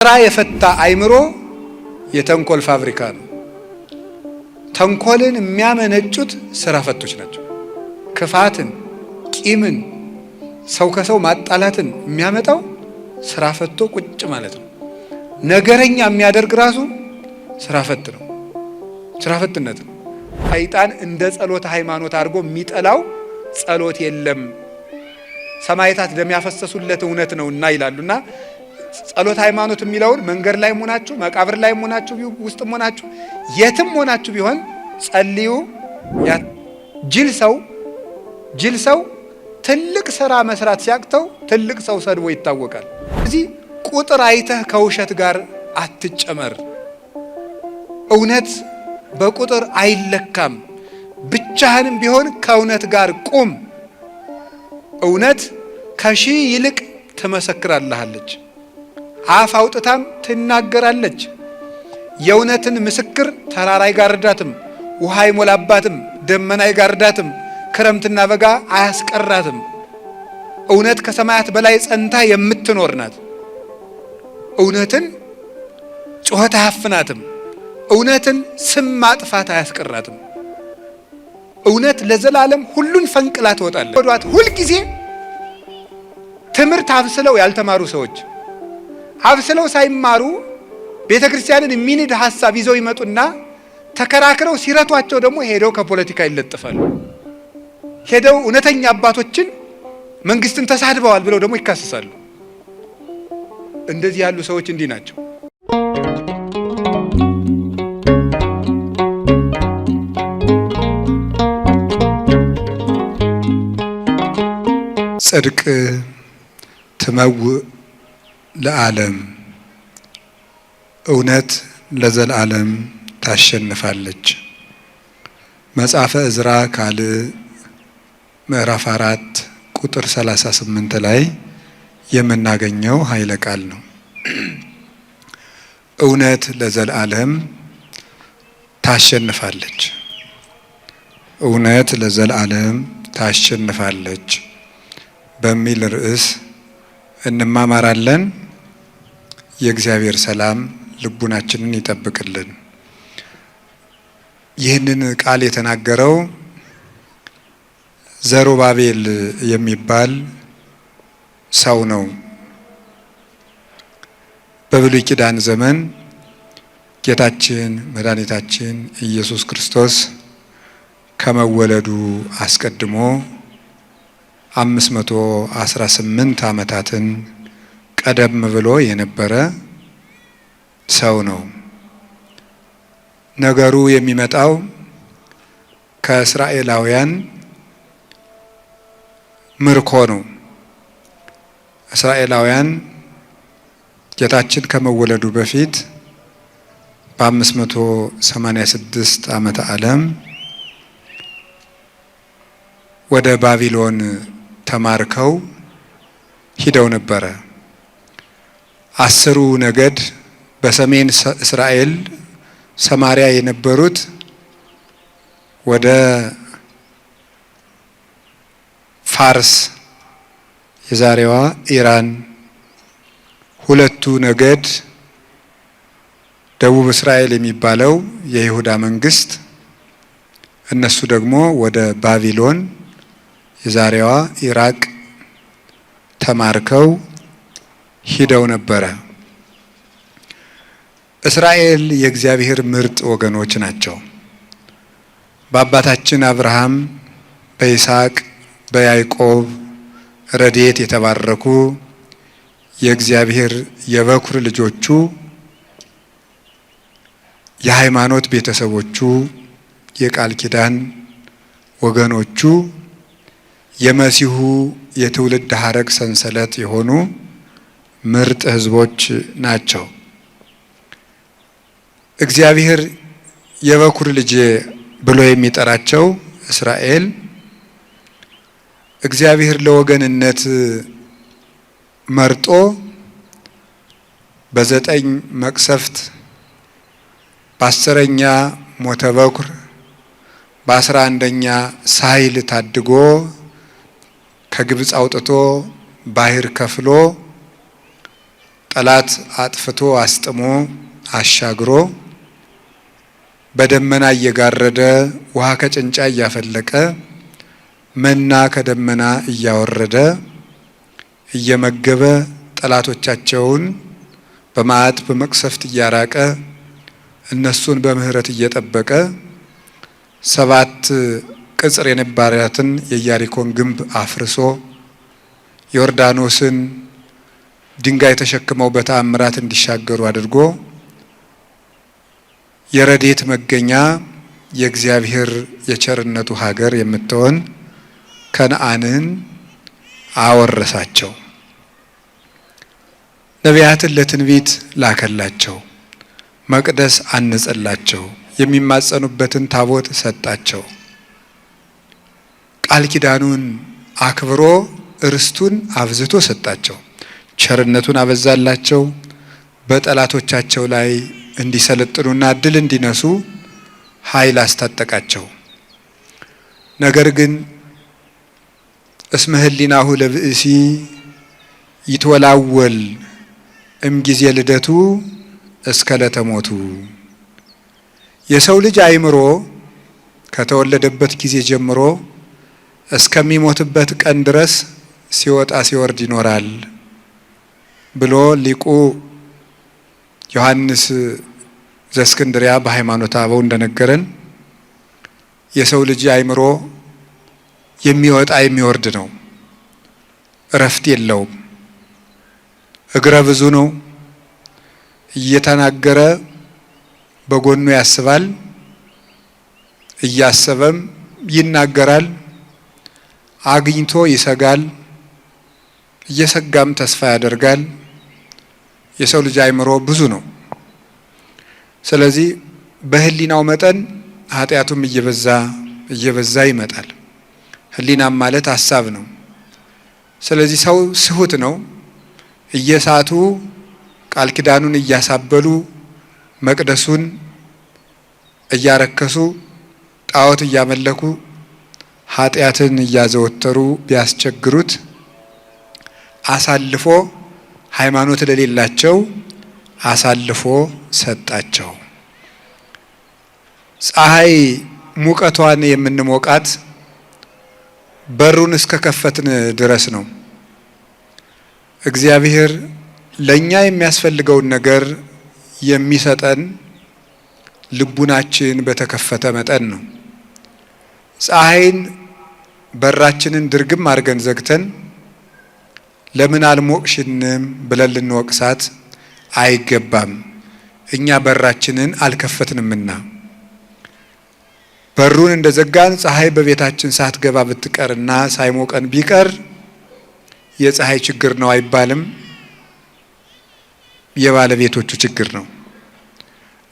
ስራ የፈታ አይምሮ የተንኮል ፋብሪካ ነው። ተንኮልን የሚያመነጩት ስራ ፈቶች ናቸው። ክፋትን፣ ቂምን፣ ሰው ከሰው ማጣላትን የሚያመጣው ስራ ፈቶ ቁጭ ማለት ነው። ነገረኛ የሚያደርግ ራሱ ስራ ፈት ነው። ስራ ፈትነት ነው። ሰይጣን እንደ ጸሎት ሃይማኖት አድርጎ የሚጠላው ጸሎት የለም ሰማዕታት ደም ያፈሰሱለት እውነት ነውና ይላሉና ጸሎት ሃይማኖት የሚለውን መንገድ ላይ ሆናችሁ መቃብር ላይ ሆናችሁ ውስጥ ሆናችሁ የትም ሆናችሁ ቢሆን ጸልዩ። ጅል ሰው ትልቅ ስራ መስራት ሲያቅተው ትልቅ ሰው ሰድቦ ይታወቃል። እዚህ ቁጥር አይተህ ከውሸት ጋር አትጨመር። እውነት በቁጥር አይለካም። ብቻህንም ቢሆን ከእውነት ጋር ቁም። እውነት ከሺህ ይልቅ ትመሰክራለች፣ አፍ አውጥታም ትናገራለች። የእውነትን ምስክር ተራራ አይጋርዳትም፣ ውሃ አይሞላባትም፣ ደመና አይጋርዳትም፣ ክረምትና በጋ አያስቀራትም። እውነት ከሰማያት በላይ ጸንታ የምትኖር ናት። እውነትን ጩኸት አያፍናትም። እውነትን ስም ማጥፋት አያስቀራትም። እውነት ለዘላለም ሁሉን ፈንቅላ ትወጣለች። ወዷት ሁልጊዜ ትምህርት አብስለው ያልተማሩ ሰዎች አብስለው ሳይማሩ ቤተክርስቲያንን የሚንድ ሐሳብ ይዘው ይመጡና ተከራክረው ሲረቷቸው ደግሞ ሄደው ከፖለቲካ ይለጥፋሉ። ሄደው እውነተኛ አባቶችን መንግስትን ተሳድበዋል ብለው ደግሞ ይካሰሳሉ። እንደዚህ ያሉ ሰዎች እንዲህ ናቸው። ጽድቅ ትመውእ ለዓለም፣ እውነት ለዘላለም ታሸንፋለች። መጽሐፈ ዕዝራ ካልዕ ምዕራፍ 4 ቁጥር 38 ላይ የምናገኘው ኃይለ ቃል ነው። እውነት ለዘላለም ታሸንፋለች። እውነት ለዘላለም ታሸንፋለች በሚል ርዕስ እንማማራለን። የእግዚአብሔር ሰላም ልቡናችንን ይጠብቅልን። ይህንን ቃል የተናገረው ዘሩባቤል የሚባል ሰው ነው። በብሉይ ኪዳን ዘመን ጌታችን መድኃኒታችን ኢየሱስ ክርስቶስ ከመወለዱ አስቀድሞ 518 ዓመታትን ቀደም ብሎ የነበረ ሰው ነው። ነገሩ የሚመጣው ከእስራኤላውያን ምርኮ ነው። እስራኤላውያን ጌታችን ከመወለዱ በፊት በ586 ዓመተ ዓለም ወደ ባቢሎን ተማርከው ሂደው ነበረ። 10ሩ ነገድ በሰሜን እስራኤል ሰማሪያ የነበሩት ወደ ፋርስ የዛሬዋ ኢራን፣ 2ቱ ነገድ ደቡብ እስራኤል የሚባለው የይሁዳ መንግስት፣ እነሱ ደግሞ ወደ ባቢሎን የዛሬዋ ኢራቅ ተማርከው ሂደው ነበረ። እስራኤል የእግዚአብሔር ምርጥ ወገኖች ናቸው። በአባታችን አብርሃም፣ በይስሐቅ፣ በያዕቆብ ረድኤት የተባረኩ የእግዚአብሔር የበኩር ልጆቹ፣ የሃይማኖት ቤተሰቦቹ፣ የቃል ኪዳን ወገኖቹ፣ የመሲሁ የትውልድ ሐረግ ሰንሰለት የሆኑ ምርጥ ሕዝቦች ናቸው። እግዚአብሔር የበኩር ልጅ ብሎ የሚጠራቸው እስራኤል እግዚአብሔር ለወገንነት መርጦ በ9 መቅሰፍት፣ በ10ኛ ሞተ በኩር፣ በ11ኛ ሳይል ታድጎ ከግብፅ አውጥቶ ባህር ከፍሎ ጠላት አጥፍቶ አስጥሞ አሻግሮ በደመና እየጋረደ ውሃ ከጭንጫ እያፈለቀ መና ከደመና እያወረደ እየመገበ ጠላቶቻቸውን በመዓት በመቅሰፍት እያራቀ እነሱን በምህረት እየጠበቀ 7 ቅጽር የነበራትን የኢያሪኮን ግንብ አፍርሶ ዮርዳኖስን ድንጋይ ተሸክመው በተአምራት እንዲሻገሩ አድርጎ የረድኤት መገኛ የእግዚአብሔር የቸርነቱ ሀገር የምትሆን ከነዓንን አወረሳቸው። ነቢያትን ለትንቢት ላከላቸው። መቅደስ አነጸላቸው። የሚማጸኑበትን ታቦት ሰጣቸው። ቃል ኪዳኑን አክብሮ ርስቱን አብዝቶ ሰጣቸው። ቸርነቱን አበዛላቸው። በጠላቶቻቸው ላይ እንዲሰለጥኑና ድል እንዲነሱ ኃይል አስታጠቃቸው። ነገር ግን እስመ ህሊናሁ ለብእሲ ይትወላወል እምጊዜ ልደቱ እስከ ለተሞቱ የሰው ልጅ አእምሮ ከተወለደበት ጊዜ ጀምሮ እስከሚሞትበት ቀን ድረስ ሲወጣ ሲወርድ ይኖራል ብሎ ሊቁ ዮሐንስ ዘእስክንድርያ በሃይማኖተ አበው እንደነገረን የሰው ልጅ አእምሮ የሚወጣ የሚወርድ ነው። እረፍት የለውም። እግረ ብዙ ነው። እየተናገረ በጎኑ ያስባል፣ እያሰበም ይናገራል። አግኝቶ ይሰጋል፣ እየሰጋም ተስፋ ያደርጋል። የሰው ልጅ አእምሮ ብዙ ነው። ስለዚህ በህሊናው መጠን ኃጢአቱም እየበዛ ይመጣል። ህሊናም ማለት ሀሳብ ነው። ስለዚህ ሰው ስሁት ነው። እየሳቱ ቃል ኪዳኑን እያሳበሉ መቅደሱን እያረከሱ ጣዖት እያመለኩ ኃጢአትን እያዘወተሩ ቢያስቸግሩት አሳልፎ ሃይማኖት ለሌላቸው አሳልፎ ሰጣቸው። ፀሐይ ሙቀቷን የምንሞቃት በሩን እስከ ከፈትን ድረስ ነው። እግዚአብሔር ለኛ የሚያስፈልገውን ነገር የሚሰጠን ልቡናችን በተከፈተ መጠን ነው። ፀሐይን በራችንን ድርግም አድርገን ዘግተን ለምን አልሞቅሽንም ብለን ልንወቅሳት አይገባም። እኛ በራችንን አልከፈትንምና። በሩን እንደዘጋን ፀሐይ በቤታችን ሳትገባ ብትቀርና ሳይሞቀን ቢቀር የፀሐይ ችግር ነው አይባልም፣ የባለቤቶቹ ችግር ነው።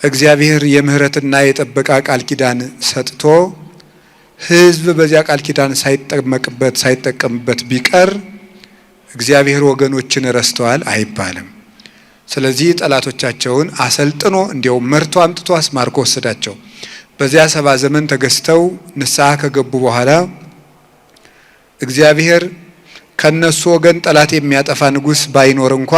እግዚአብሔር የምህረትና የጥበቃ ቃል ኪዳን ሰጥቶ ሕዝብ በዚያ ቃል ኪዳን ሳይጠቀምበት ቢቀር እግዚአብሔር ወገኖችን ረስተዋል አይባልም። ስለዚህ ጠላቶቻቸውን አሰልጥኖ እንዲያው መርቶ አምጥቶ አስማርኮ ወሰዳቸው። በዚያ 70 ዘመን ተገዝተው ንስሐ ከገቡ በኋላ እግዚአብሔር ከነሱ ወገን ጠላት የሚያጠፋ ንጉስ ባይኖር እንኳ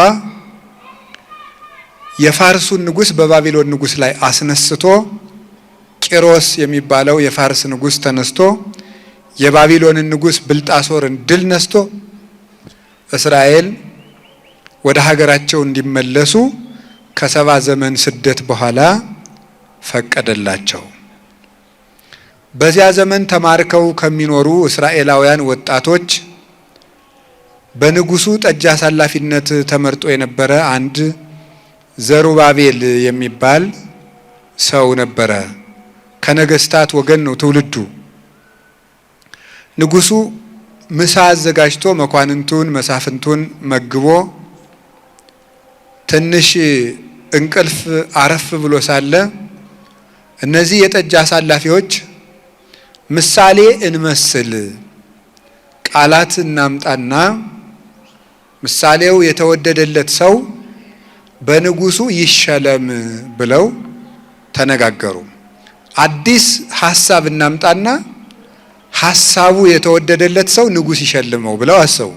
የፋርሱን ንጉስ በባቢሎን ንጉስ ላይ አስነስቶ ቂሮስ የሚባለው የፋርስ ንጉስ ተነስቶ የባቢሎንን ንጉስ ብልጣሶርን ድል ነስቶ እስራኤል ወደ ሀገራቸው እንዲመለሱ ከ70 ዘመን ስደት በኋላ ፈቀደላቸው። በዚያ ዘመን ተማርከው ከሚኖሩ እስራኤላውያን ወጣቶች በንጉሱ ጠጅ አሳላፊነት ተመርጦ የነበረ አንድ ዘሩባቤል የሚባል ሰው ነበረ። ከነገስታት ወገን ነው ትውልዱ። ንጉሱ ምሳ አዘጋጅቶ መኳንንቱን መሳፍንቱን መግቦ ትንሽ እንቅልፍ አረፍ ብሎ ሳለ እነዚህ የጠጅ አሳላፊዎች ምሳሌ እንመስል ቃላት እናምጣና ምሳሌው የተወደደለት ሰው በንጉሱ ይሸለም ብለው ተነጋገሩ። አዲስ ሐሳብ እናምጣና ሐሳቡ የተወደደለት ሰው ንጉስ ይሸልመው ብለው አሰቡ።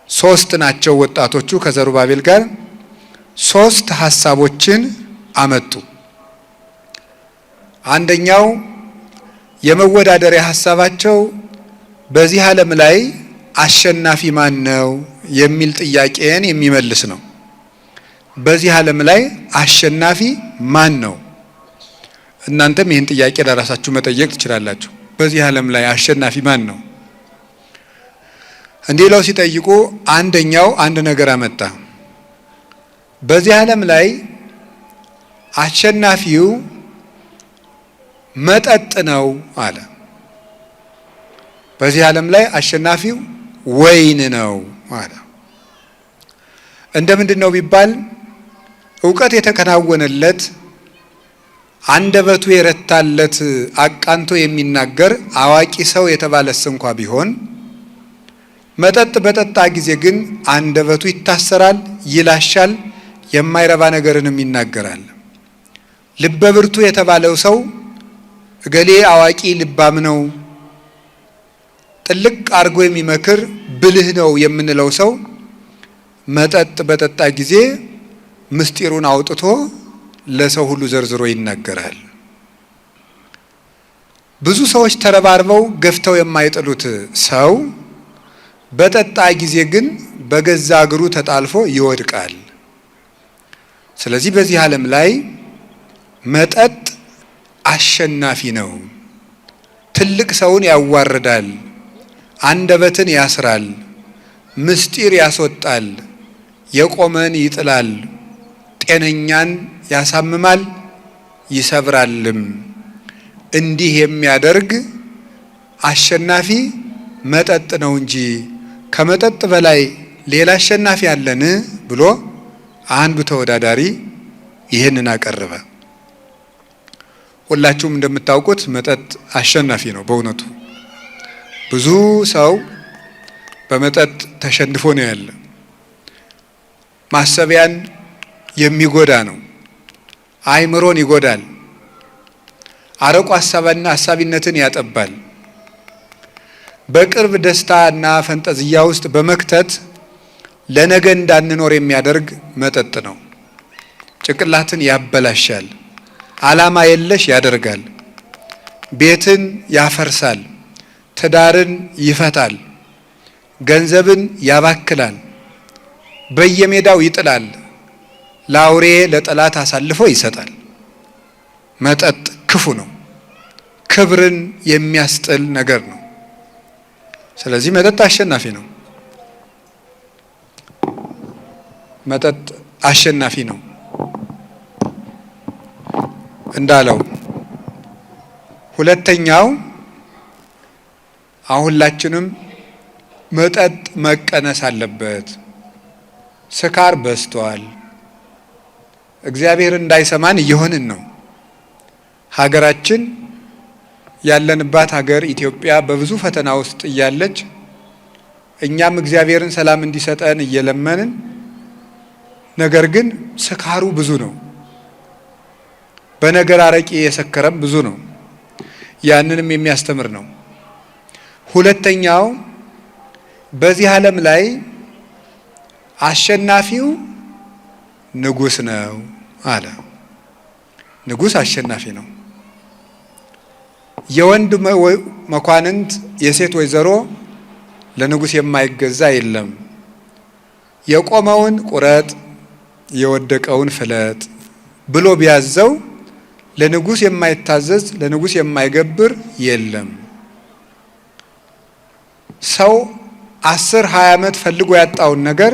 ሶስት ናቸው ወጣቶቹ ከዘሩባቤል ጋር ሶስት ሐሳቦችን አመጡ። አንደኛው የመወዳደሪያ ሐሳባቸው በዚህ ዓለም ላይ አሸናፊ ማን ነው የሚል ጥያቄን የሚመልስ ነው። በዚህ ዓለም ላይ አሸናፊ ማን ነው? እናንተም ይህን ጥያቄ ለራሳችሁ መጠየቅ ትችላላችሁ። በዚህ ዓለም ላይ አሸናፊ ማን ነው? እንዲህ ለው ሲጠይቁ አንደኛው አንድ ነገር አመጣ። በዚህ ዓለም ላይ አሸናፊው መጠጥ ነው አለ። በዚህ ዓለም ላይ አሸናፊው ወይን ነው አለ። እንደምንድን ነው ቢባል ዕውቀት የተከናወነለት አንደበቱ የረታለት አቃንቶ የሚናገር አዋቂ ሰው የተባለስ እንኳ ቢሆን መጠጥ በጠጣ ጊዜ ግን አንደበቱ ይታሰራል፣ ይላሻል፣ የማይረባ ነገርንም ይናገራል። ልበ ብርቱ የተባለው ሰው እገሌ አዋቂ ልባም ነው፣ ጥልቅ አርጎ የሚመክር ብልህ ነው የምንለው ሰው መጠጥ በጠጣ ጊዜ ምስጢሩን አውጥቶ ለሰው ሁሉ ዘርዝሮ ይናገራል። ብዙ ሰዎች ተረባርበው ገፍተው የማይጥሉት ሰው በጠጣ ጊዜ ግን በገዛ እግሩ ተጣልፎ ይወድቃል። ስለዚህ በዚህ ዓለም ላይ መጠጥ አሸናፊ ነው። ትልቅ ሰውን ያዋርዳል፣ አንደበትን ያስራል፣ ምስጢር ያስወጣል፣ የቆመን ይጥላል፣ ጤነኛን ያሳምማል፣ ይሰብራልም። እንዲህ የሚያደርግ አሸናፊ መጠጥ ነው እንጂ ከመጠጥ በላይ ሌላ አሸናፊ አለን ብሎ አንዱ ተወዳዳሪ ይህንን አቀረበ። ሁላችሁም እንደምታውቁት መጠጥ አሸናፊ ነው። በእውነቱ ብዙ ሰው በመጠጥ ተሸንፎ ነው ያለ። ማሰቢያን የሚጎዳ ነው። አእምሮን ይጎዳል። አረቆ ሐሳቢነትን ያጠባል። በቅርብ ደስታና ፈንጠዝያ ውስጥ በመክተት ለነገ እንዳንኖር የሚያደርግ መጠጥ ነው። ጭንቅላትን ያበላሻል። ዓላማ የለሽ ያደርጋል። ቤትን ያፈርሳል። ትዳርን ይፈታል። ገንዘብን ያባክላል። በየሜዳው ይጥላል። ለአውሬ ለጠላት አሳልፎ ይሰጣል። መጠጥ ክፉ ነው። ክብርን የሚያስጥል ነገር ነው። ስለዚህ መጠጥ አሸናፊ ነው። መጠጥ አሸናፊ ነው እንዳለው። ሁለተኛው ሁላችንም መጠጥ መቀነስ አለበት። ስካር በዝቷል። እግዚአብሔር እንዳይሰማን እየሆንን ነው። ሀገራችን ያለንባት ሀገር ኢትዮጵያ በብዙ ፈተና ውስጥ እያለች እኛም እግዚአብሔርን ሰላም እንዲሰጠን እየለመንን፣ ነገር ግን ስካሩ ብዙ ነው። በነገር አረቂ የሰከረም ብዙ ነው። ያንንም የሚያስተምር ነው። ሁለተኛው በዚህ ዓለም ላይ አሸናፊው ንጉስ ነው አለ። ንጉስ አሸናፊ ነው። የወንድ መኳንንት የሴት ወይዘሮ ለንጉስ የማይገዛ የለም። የቆመውን ቁረጥ የወደቀውን ፍለጥ ብሎ ቢያዘው ለንጉስ የማይታዘዝ ለንጉስ የማይገብር የለም። ሰው 10-20 ዓመት ፈልጎ ያጣውን ነገር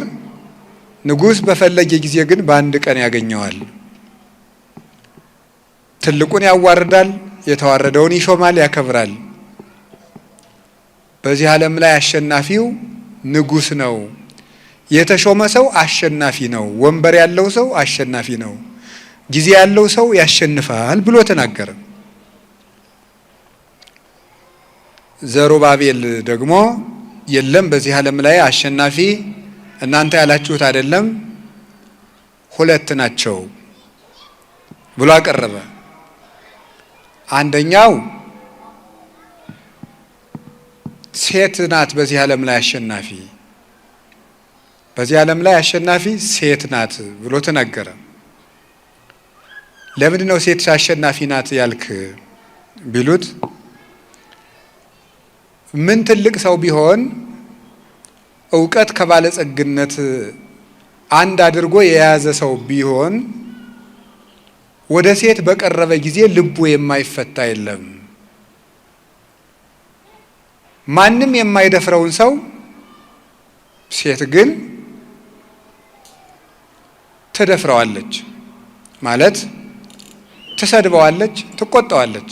ንጉስ በፈለገ ጊዜ ግን በአንድ ቀን ያገኘዋል። ትልቁን ያዋርዳል፣ የተዋረደውን ይሾማል፣ ያከብራል። በዚህ ዓለም ላይ አሸናፊው ንጉስ ነው። የተሾመ ሰው አሸናፊ ነው። ወንበር ያለው ሰው አሸናፊ ነው። ጊዜ ያለው ሰው ያሸንፋል ብሎ ተናገረ። ዘሩባቤል ደግሞ የለም በዚህ ዓለም ላይ አሸናፊ እናንተ ያላችሁት አይደለም፣ ሁለት ናቸው ብሎ አቀረበ። አንደኛው ሴት ናት በዚህ ዓለም ላይ አሸናፊ። በዚህ ዓለም ላይ አሸናፊ ሴት ናት ብሎ ተናገረ። ለምንድን ነው ሴት አሸናፊ ናት ያልክ ቢሉት ምን ትልቅ ሰው ቢሆን እውቀት ከባለጸግነት አንድ አድርጎ የያዘ ሰው ቢሆን ወደ ሴት በቀረበ ጊዜ ልቡ የማይፈታ የለም። ማንም የማይደፍረውን ሰው ሴት ግን ትደፍረዋለች፣ ማለት ትሰድበዋለች፣ ትቆጣዋለች።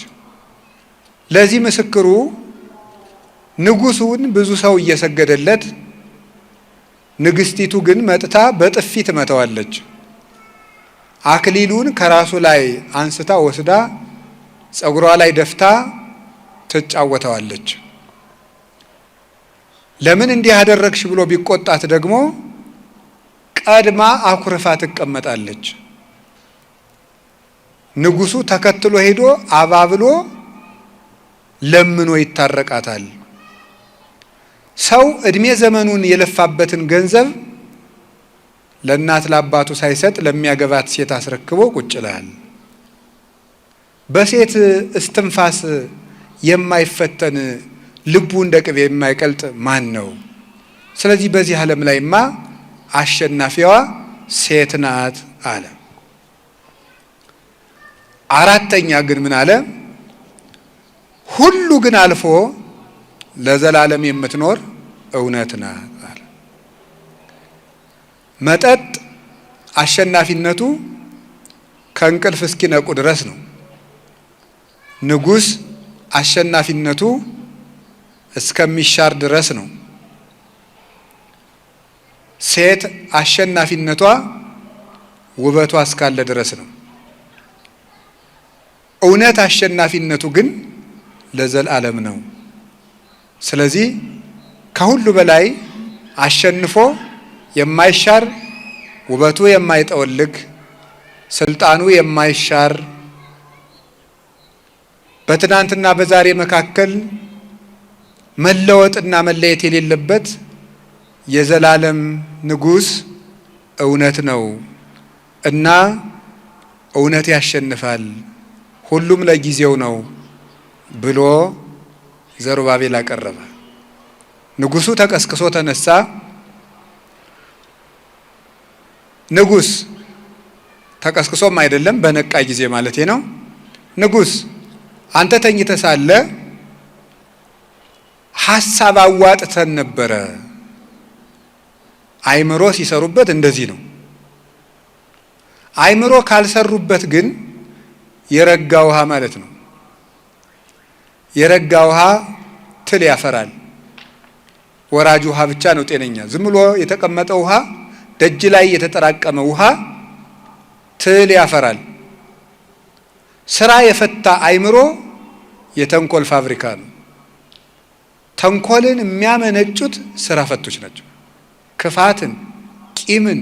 ለዚህ ምስክሩ ንጉሱን ብዙ ሰው እየሰገደለት፣ ንግስቲቱ ግን መጥታ በጥፊ ትመታዋለች። አክሊሉን ከራሱ ላይ አንስታ ወስዳ ፀጉሯ ላይ ደፍታ ትጫወተዋለች። ለምን እንዲህ አደረግሽ ብሎ ቢቆጣት ደግሞ ቀድማ አኩርፋ ትቀመጣለች። ንጉሱ ተከትሎ ሄዶ አባብሎ ለምኖ ይታረቃታል። ሰው እድሜ ዘመኑን የለፋበትን ገንዘብ ለእናት ለአባቱ ሳይሰጥ ለሚያገባት ሴት አስረክቦ ቁጭ ይላል። በሴት እስትንፋስ የማይፈተን ልቡ እንደ ቅቤ የማይቀልጥ ማን ነው? ስለዚህ በዚህ ዓለም ላይማ አሸናፊዋ ሴት ናት አለ። አራተኛ ግን ምን አለ? ሁሉ ግን አልፎ ለዘላለም የምትኖር እውነት ናት አለ። መጠጥ አሸናፊነቱ ከእንቅልፍ እስኪነቁ ድረስ ነው። ንጉሥ አሸናፊነቱ እስከሚሻር ድረስ ነው። ሴት አሸናፊነቷ ውበቷ እስካለ ድረስ ነው። እውነት አሸናፊነቱ ግን ለዘላለም ነው። ስለዚህ ከሁሉ በላይ አሸንፎ የማይሻር ውበቱ የማይጠወልግ ስልጣኑ የማይሻር በትናንትና በዛሬ መካከል መለወጥና መለየት የሌለበት የዘላለም ንጉሥ እውነት ነው እና እውነት ያሸንፋል፣ ሁሉም ለጊዜው ነው ብሎ ዘሩባቤል አቀረበ። ንጉሱ ተቀስቅሶ ተነሳ። ንጉስ ተቀስቅሶም አይደለም በነቃ ጊዜ ማለቴ ነው። ንጉስ አንተ ተኝተህ ሳለ ሐሳብ አዋጥተን ነበረ። አይምሮ ሲሰሩበት እንደዚህ ነው። አይምሮ ካልሰሩበት ግን የረጋ ውሃ ማለት ነው። የረጋ ውሃ ትል ያፈራል። ወራጅ ውሃ ብቻ ነው ጤነኛ። ዝም ብሎ የተቀመጠ ውሃ፣ ደጅ ላይ የተጠራቀመ ውሃ ትል ያፈራል። ስራ የፈታ አይምሮ የተንኮል ፋብሪካ ነው። ተንኮልን የሚያመነጩት ስራ ፈቶች ናቸው። ክፋትን፣ ቂምን፣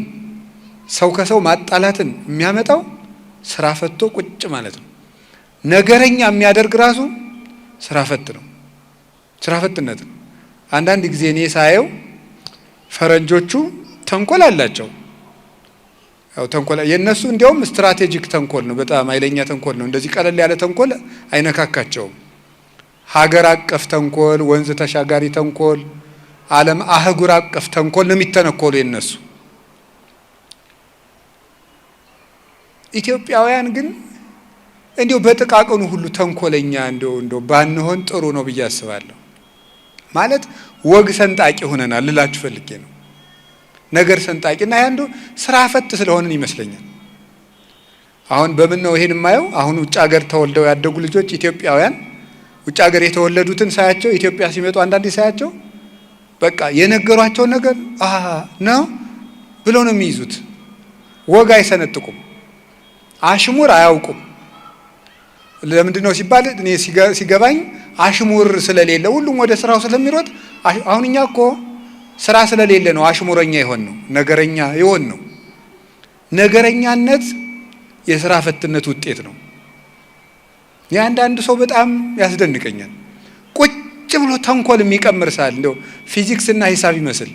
ሰው ከሰው ማጣላትን የሚያመጣው ስራ ፈቶ ቁጭ ማለት ነው። ነገረኛ የሚያደርግ ራሱ ስራ ፈት ነው። ስራ ፈትነት ነው። አንዳንድ ጊዜ እኔ ሳየው ፈረንጆቹ ተንኮል አላቸው። ያው ተንኮል የነሱ እንዲያውም ስትራቴጂክ ተንኮል ነው። በጣም ኃይለኛ ተንኮል ነው። እንደዚህ ቀለል ያለ ተንኮል አይነካካቸውም። ሀገር አቀፍ ተንኮል፣ ወንዝ ተሻጋሪ ተንኮል፣ ዓለም አህጉር አቀፍ ተንኮል ነው የሚተነኮሉ የነሱ። ኢትዮጵያውያን ግን እንዲሁ በጥቃቅኑ ሁሉ ተንኮለኛ እንደው ባንሆን ጥሩ ነው ብዬ አስባለሁ። ማለት ወግ ሰንጣቂ ሆነናል ልላችሁ ፈልጌ ነው። ነገር ሰንጣቂና ያንዱ ስራ ፈት ስለሆነን ይመስለኛል። አሁን በምን ነው ይሄን የማየው? አሁን ውጭ ሀገር ተወልደው ያደጉ ልጆች ኢትዮጵያውያን ውጭ ሀገር የተወለዱትን ሳያቸው ኢትዮጵያ ሲመጡ አንዳንዴ ሳያቸው በቃ የነገሯቸው ነገር ነው ብለው ነው የሚይዙት። ወግ አይሰነጥቁም፣ አሽሙር አያውቁም። ለምንድን ነው ሲባል እኔ ሲገባኝ አሽሙር ስለሌለ ሁሉም ወደ ስራው ስለሚሮጥ። አሁን እኛ እኮ ስራ ስለሌለ ነው አሽሙረኛ ይሆን ነው፣ ነገረኛ ይሆን ነው። ነገረኛነት የስራ ፈትነት ውጤት ነው። የአንዳንድ ሰው በጣም ያስደንቀኛል። ቁጭ ብሎ ተንኮል የሚቀምር ሳል እንደው ፊዚክስ እና ሂሳብ ይመስል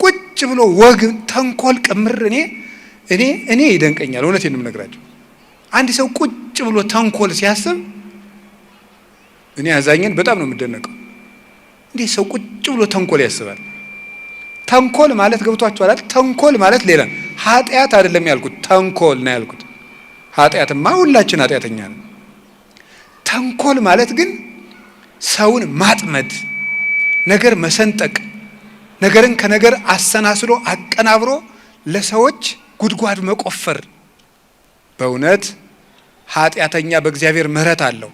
ቁጭ ብሎ ወግ ተንኮል ቅምር እኔ ይደንቀኛል። እውነቴን ነው የምነግራቸው። አንድ ሰው ቁጭ ብሎ ተንኮል ሲያስብ እኔ አዛኘን በጣም ነው የምደነቀው። እንዴ ሰው ቁጭ ብሎ ተንኮል ያስባል? ተንኮል ማለት ገብቷችኋል አይደል? ተንኮል ማለት ሌላ ኃጢአት አይደለም ያልኩት፣ ተንኮል ነው ያልኩት። ኃጢአትማ ሁላችን ኃጢአተኛ ነን። ተንኮል ማለት ግን ሰውን ማጥመድ፣ ነገር መሰንጠቅ፣ ነገርን ከነገር አሰናስሎ አቀናብሮ ለሰዎች ጉድጓድ መቆፈር። በእውነት ኃጢአተኛ በእግዚአብሔር ምሕረት አለው።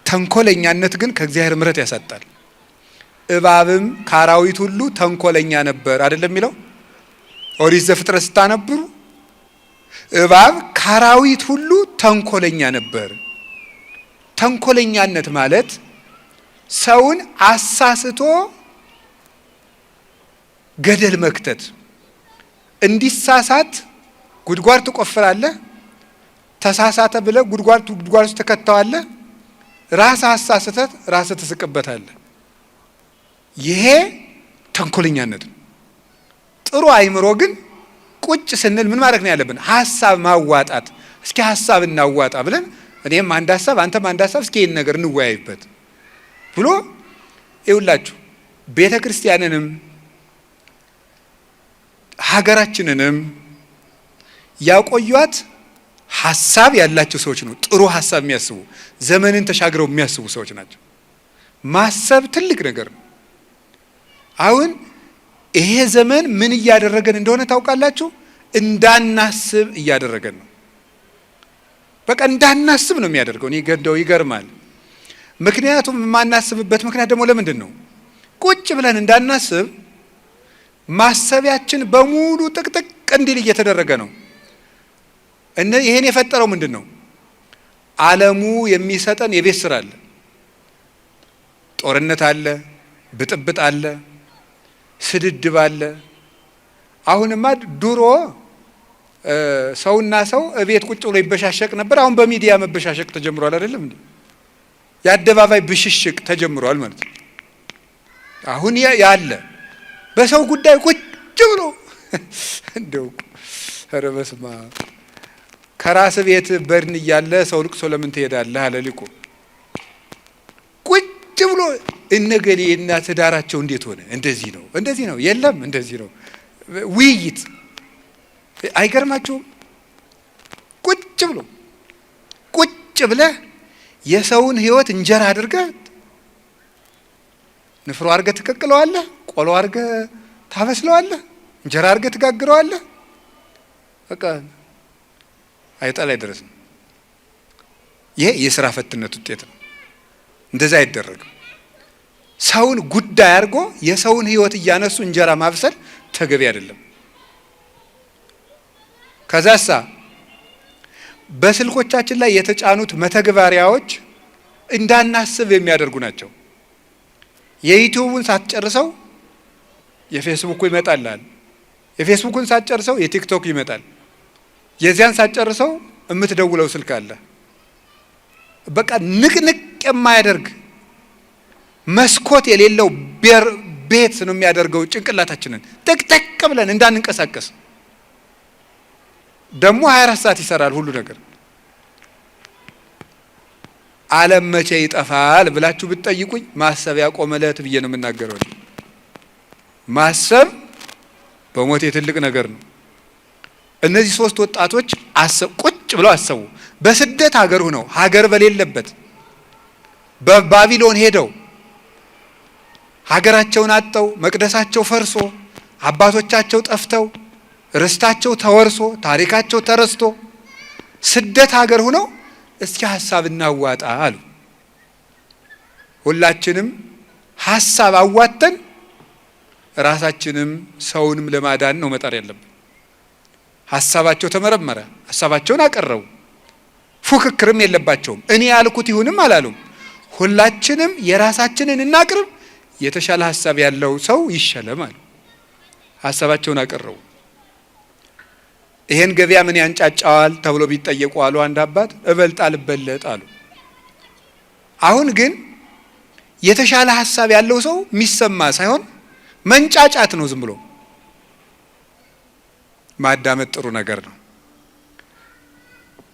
ተንኮለኛነት ግን ከእግዚአብሔር ምሕረት ያሳጣል። እባብም ከአራዊት ሁሉ ተንኮለኛ ነበር አይደለም የሚለው ኦሪት ዘፍጥረት ስታነብሩ፣ እባብ ከአራዊት ሁሉ ተንኮለኛ ነበር። ተንኮለኛነት ማለት ሰውን አሳስቶ ገደል መክተት። እንዲሳሳት ጉድጓድ ትቆፍራለህ፣ ተሳሳተ ብለህ ጉድጓድ ውስጥ ትከተዋለህ፣ ራስህ አሳስተህ ራስህ ትስቅበታለህ። ይሄ ተንኮለኛነት ነው። ጥሩ አይምሮ ግን ቁጭ ስንል ምን ማድረግ ነው ያለብን? ሀሳብ ማዋጣት። እስኪ ሀሳብ እናዋጣ ብለን እኔም አንድ ሀሳብ አንተም አንድ ሀሳብ እስኪ ይህን ነገር እንወያይበት ብሎ ይውላችሁ ቤተ ክርስቲያንንም ሀገራችንንም ያቆዩት ሀሳብ ያላቸው ሰዎች ነው። ጥሩ ሀሳብ የሚያስቡ ዘመንን ተሻግረው የሚያስቡ ሰዎች ናቸው። ማሰብ ትልቅ ነገር ነው። አሁን ይሄ ዘመን ምን እያደረገን እንደሆነ ታውቃላችሁ? እንዳናስብ እያደረገን ነው። በቃ እንዳናስብ ነው የሚያደርገው። እኔ ገንደው ይገርማል። ምክንያቱም የማናስብበት ምክንያት ደግሞ ለምንድን ነው? ቁጭ ብለን እንዳናስብ ማሰቢያችን በሙሉ ጥቅጥቅ እንዲል እየተደረገ ነው። ይሄን የፈጠረው ምንድን ነው? ዓለሙ የሚሰጠን የቤት ስራ አለ። ጦርነት አለ፣ ብጥብጥ አለ፣ ስድድብ አለ። አሁንማ ድሮ ሰውና ሰው እቤት ቁጭ ብሎ ይበሻሸቅ ነበር። አሁን በሚዲያ መበሻሸቅ ተጀምሯል አይደለም እንዴ? የአደባባይ ብሽሽቅ ተጀምሯል ማለት ነው። አሁን ያለ በሰው ጉዳይ ቁጭ ብሎ እንደው ኧረ በስመ አብ ከራስ ቤት በድን እያለ ሰው ልቅሶ ለምን ትሄዳለህ አለ ሊቁ። ቁጭ ብሎ እነገሌ እና ትዳራቸው እንዴት ሆነ? እንደዚህ ነው የለም እንደዚህ ነው ውይይት። አይገርማችሁም? ቁጭ ብለህ የሰውን ህይወት እንጀራ አድርገህ ንፍሮ አድርገህ ትቀቅለዋለህ፣ ቆሎ አድርገህ ታበስለዋለህ፣ እንጀራ አድርገህ ትጋግረዋለህ። በቃ አይጣል አይደረስም። ይሄ የሥራ ፈትነት ውጤት ነው። እንደዛ አይደረግም። ሰውን ጉዳይ አድርጎ የሰውን ህይወት እያነሱ እንጀራ ማብሰል ተገቢ አይደለም። ከዛሳ በስልኮቻችን ላይ የተጫኑት መተግበሪያዎች እንዳናስብ የሚያደርጉ ናቸው። የዩቲዩብን ሳትጨርሰው የፌስቡኩ ይመጣልሃል። የፌስቡክን ሳትጨርሰው የቲክቶክ ይመጣል። የዚያን ሳትጨርሰው የምትደውለው ስልክ አለ። በቃ ንቅንቅ የማያደርግ መስኮት የሌለው ቤት ነው የሚያደርገው ጭንቅላታችንን ጥቅጥቅ ብለን እንዳንንቀሳቀስ። ደግሞ 24 ሰዓት ይሰራል ሁሉ ነገር። ዓለም መቼ ይጠፋል ብላችሁ ብትጠይቁኝ ማሰብ ያቆመለት ብዬ ነው የምናገረው። ማሰብ በሞት ትልቅ ነገር ነው። እነዚህ ሶስት ወጣቶች ቁጭ ብለው አሰቡ። በስደት ሀገር ሆነው ሀገር በሌለበት በባቢሎን ሄደው ሀገራቸውን አጠው፣ መቅደሳቸው ፈርሶ፣ አባቶቻቸው ጠፍተው፣ ርስታቸው ተወርሶ፣ ታሪካቸው ተረስቶ ስደት ሀገር ሆነው እስኪ ሀሳብ እናዋጣ አሉ። ሁላችንም ሀሳብ አዋተን ራሳችንም ሰውንም ለማዳን ነው መጣር ያለብን። ሀሳባቸው ተመረመረ፣ ሀሳባቸውን አቀረቡ። ፉክክርም የለባቸውም። እኔ ያልኩት ይሁንም አላሉም። ሁላችንም የራሳችንን እናቅርብ፣ የተሻለ ሀሳብ ያለው ሰው ይሸለም አሉ። ሀሳባቸውን አቀረቡ። ይሄን ገበያ ምን ያንጫጫዋል ተብሎ ቢጠየቁ አሉ አንድ አባት እበልጥ አልበለጥ አሉ። አሁን ግን የተሻለ ሀሳብ ያለው ሰው የሚሰማ ሳይሆን መንጫጫት ነው ዝም ብሎ። ማዳመጥ ጥሩ ነገር ነው።